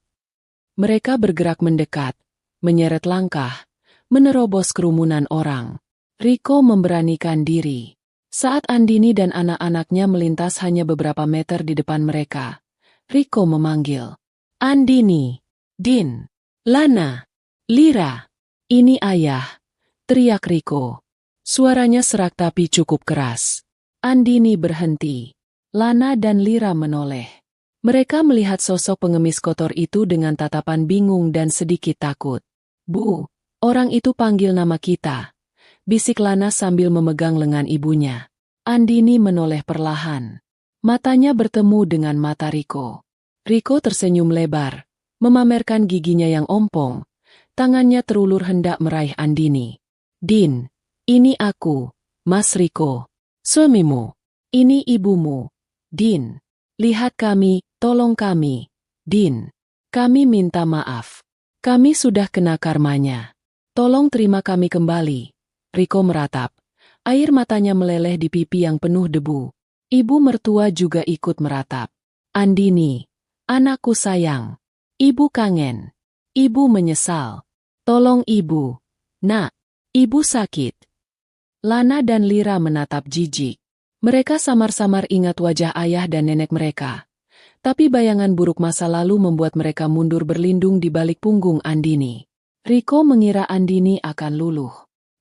Mereka bergerak mendekat, menyeret langkah, menerobos kerumunan orang. Riko memberanikan diri. Saat Andini dan anak-anaknya melintas hanya beberapa meter di depan mereka, Riko memanggil. Andini, Din, Lana, Lira. Ini ayah, teriak Riko. Suaranya serak tapi cukup keras. Andini berhenti. Lana dan Lira menoleh. Mereka melihat sosok pengemis kotor itu dengan tatapan bingung dan sedikit takut. Bu, orang itu panggil nama kita, bisik Lana sambil memegang lengan ibunya. Andini menoleh perlahan. Matanya bertemu dengan mata Riko. Riko tersenyum lebar, memamerkan giginya yang ompong. Tangannya terulur hendak meraih Andini. Din, ini aku, Mas Riko. Suamimu. Ini ibumu. Din. Lihat kami, tolong kami. Din. Kami minta maaf. Kami sudah kena karmanya. Tolong terima kami kembali. Riko meratap. Air matanya meleleh di pipi yang penuh debu. Ibu mertua juga ikut meratap. Andini. Anakku sayang. Ibu kangen. Ibu menyesal. Tolong ibu. Nak. Ibu sakit. Lana dan Lira menatap jijik. Mereka samar-samar ingat wajah ayah dan nenek mereka. Tapi bayangan buruk masa lalu membuat mereka mundur berlindung di balik punggung Andini. Riko mengira Andini akan luluh.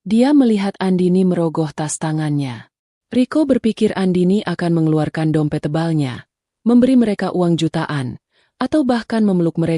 Dia melihat Andini merogoh tas tangannya. Riko berpikir Andini akan mengeluarkan dompet tebalnya, memberi mereka uang jutaan, atau bahkan memeluk mereka